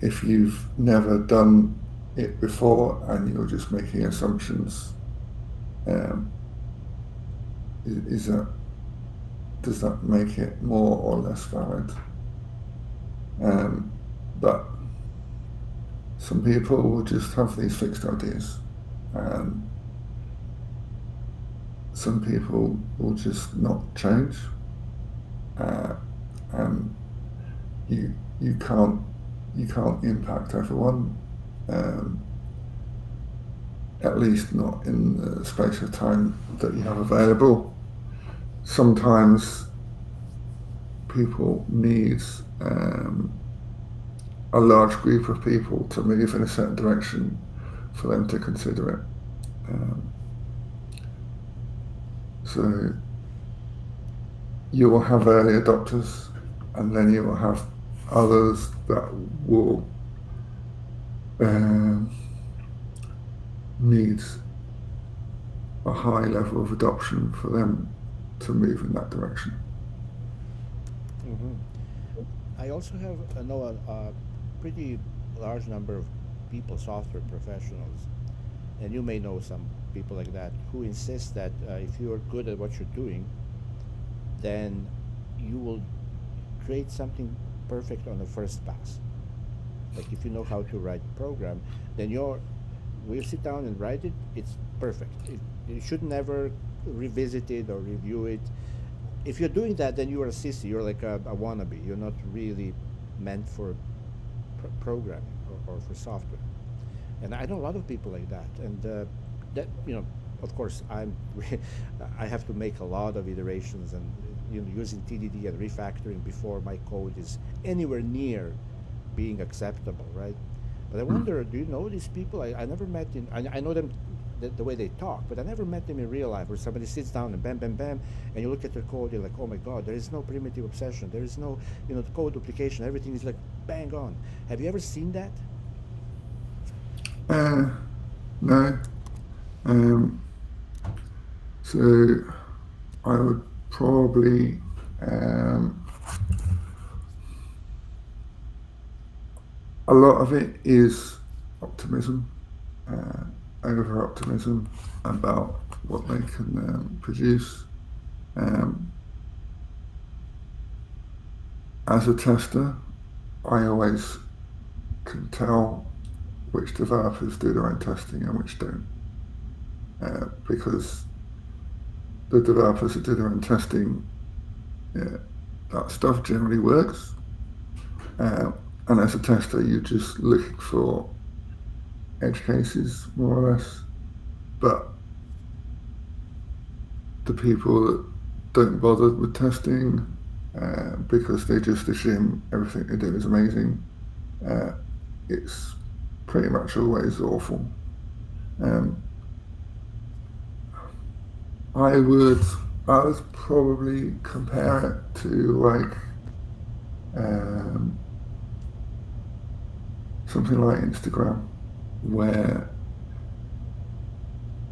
[SPEAKER 2] if you've never done it before and you're just making assumptions, um, is that, does that make it more or less valid? But some people will just have these fixed ideas, and some people will just not change, and you can't impact everyone, at least not in the space of time that you have available. Sometimes people need a large group of people to move in a certain direction for them to consider it. So you will have early adopters, and then you will have others that will need a high level of adoption for them to move in that direction.
[SPEAKER 1] Hmm. I also have know a pretty large number of people, software professionals, and you may know some people like that who insist that if you are good at what you're doing, then you will create something perfect on the first pass. Like if you know how to write a program, then we'll sit down and write it. It's perfect. You should never revisit it or review it. If you're doing that, then you are a sissy. You're like a wannabe. You're not really meant for programming or for software. And I know a lot of people like that. And that of course, I have to make a lot of iterations and using TDD and refactoring before my code is anywhere near being acceptable, right? But I wonder, do you know these people? I never met in. I know them the way they talk, but I never met them in real life where somebody sits down and bam, bam, bam, and you look at their code, you're like, oh my God, there is no primitive obsession. There is no, code duplication. Everything is like bang on. Have you ever seen that?
[SPEAKER 2] No. Um, so I would probably a lot of it is optimism, over optimism about what they can produce. As a tester, I always can tell which developers do their own testing and which don't, because the developers that do their own testing, that stuff generally works. And as a tester, you're just looking for edge cases, more or less. But the people that don't bother with testing because they just assume everything they do is amazing, it's pretty much always awful. I would I would probably compare it to like um, something like Instagram, where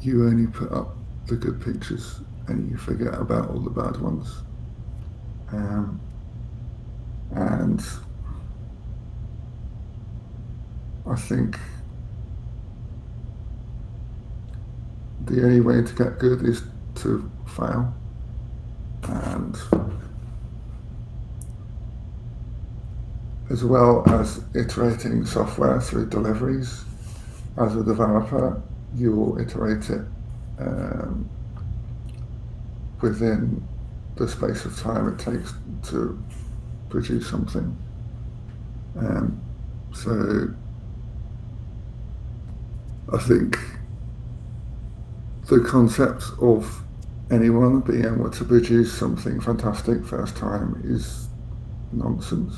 [SPEAKER 2] you only put up the good pictures and you forget about all the bad ones. Um, and I think the only way to get good is to fail. And as well as iterating software through deliveries, as a developer, you will iterate it um, within the space of time it takes to produce something. Um, so I think the concept of anyone being able to produce something fantastic first time is nonsense.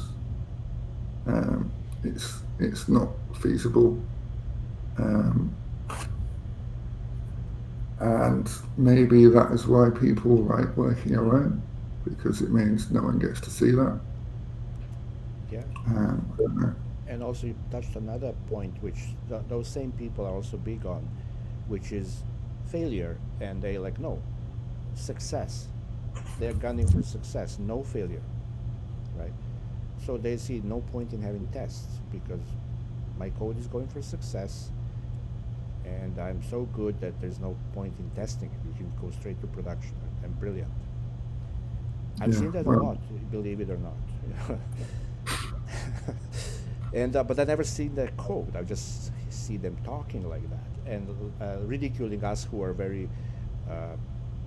[SPEAKER 2] It's not feasible, um, and maybe that is why people like working alone, because it means no one gets to see that.
[SPEAKER 1] Yeah.
[SPEAKER 2] I don't know.
[SPEAKER 1] And also, you touched another point, which those same people are also big on, which is failure. And they like, no, success. They're gunning for success, no failure, right? So they see no point in having tests because my code is going for success, and I'm so good that there's no point in testing it. You can go straight to production. I'm brilliant. I've
[SPEAKER 2] Yeah,
[SPEAKER 1] seen that a
[SPEAKER 2] well,
[SPEAKER 1] lot, believe it or not. And but I never seen their code. I just see them talking like that and ridiculing us who are very uh,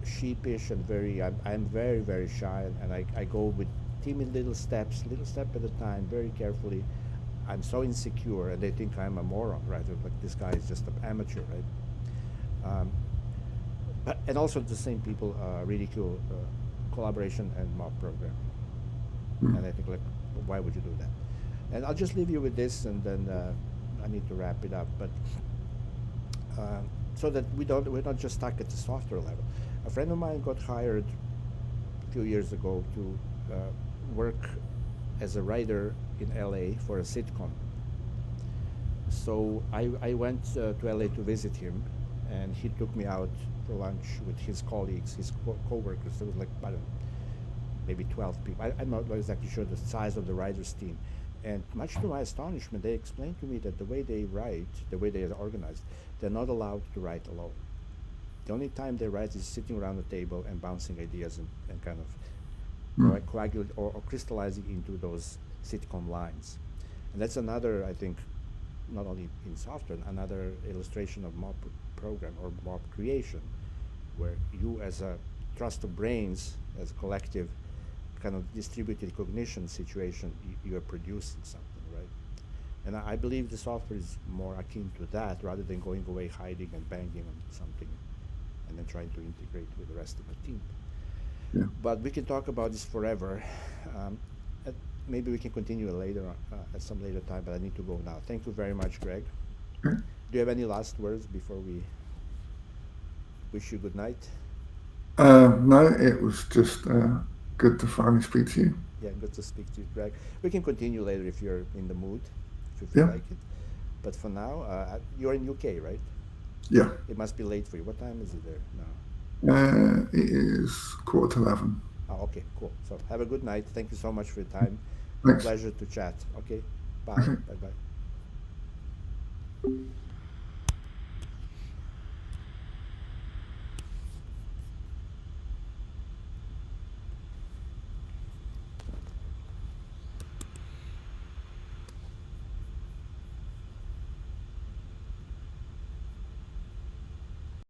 [SPEAKER 1] sheepish and very. I'm very very shy, and I go with timid little steps, little step at a time, very carefully. I'm so insecure, and they think I'm a moron, right? Like this guy is just an amateur, right? Um, but and also the same people ridicule collaboration and mob programming,
[SPEAKER 2] mm,
[SPEAKER 1] and I think like, why would you do that? And I'll just leave you with this, and then I need to wrap it up. But so that we're not just stuck at the software level. A friend of mine got hired a few years ago to work as a writer in LA for a sitcom. So I went to LA to visit him, and he took me out for lunch with his colleagues, his co-workers. There was like, I don't know, maybe 12 people. I'm not exactly sure the size of the writers' team. And much to my astonishment, they explained to me that the way they write, the way they are organized, they're not allowed to write alone. The only time they write is sitting around the table and bouncing ideas and kind of
[SPEAKER 2] mm,
[SPEAKER 1] coagulate or crystallizing into those sitcom lines. And that's another, I think, not only in software, another illustration of mob program or mob creation, where you as a trust of brains, as a collective kind of distributed cognition situation, you are producing something, right? And I believe the software is more akin to that rather than going away, hiding and banging on something and then trying to integrate with the rest of the team.
[SPEAKER 2] yeah.
[SPEAKER 1] But we can talk about this forever. Um, at, maybe we can continue later at some later time, but I need to go now. Thank you very much, Greg.
[SPEAKER 2] Okay.
[SPEAKER 1] Do you have any last words before we wish you good night?
[SPEAKER 2] No, it was just good to finally speak to you.
[SPEAKER 1] Yeah, good to speak to you, Greg. We can continue later if you're in the mood, if you feel
[SPEAKER 2] Yeah,
[SPEAKER 1] like it. But for now, you're in UK, right?
[SPEAKER 2] yeah.
[SPEAKER 1] It must be late for you. What time is it there now?
[SPEAKER 2] It is 11:15.
[SPEAKER 1] Oh, okay, cool. So have a good night. Thank you so much for your time. A
[SPEAKER 2] Thanks.
[SPEAKER 1] pleasure to chat. Okay, bye.
[SPEAKER 2] Okay.
[SPEAKER 1] Bye bye.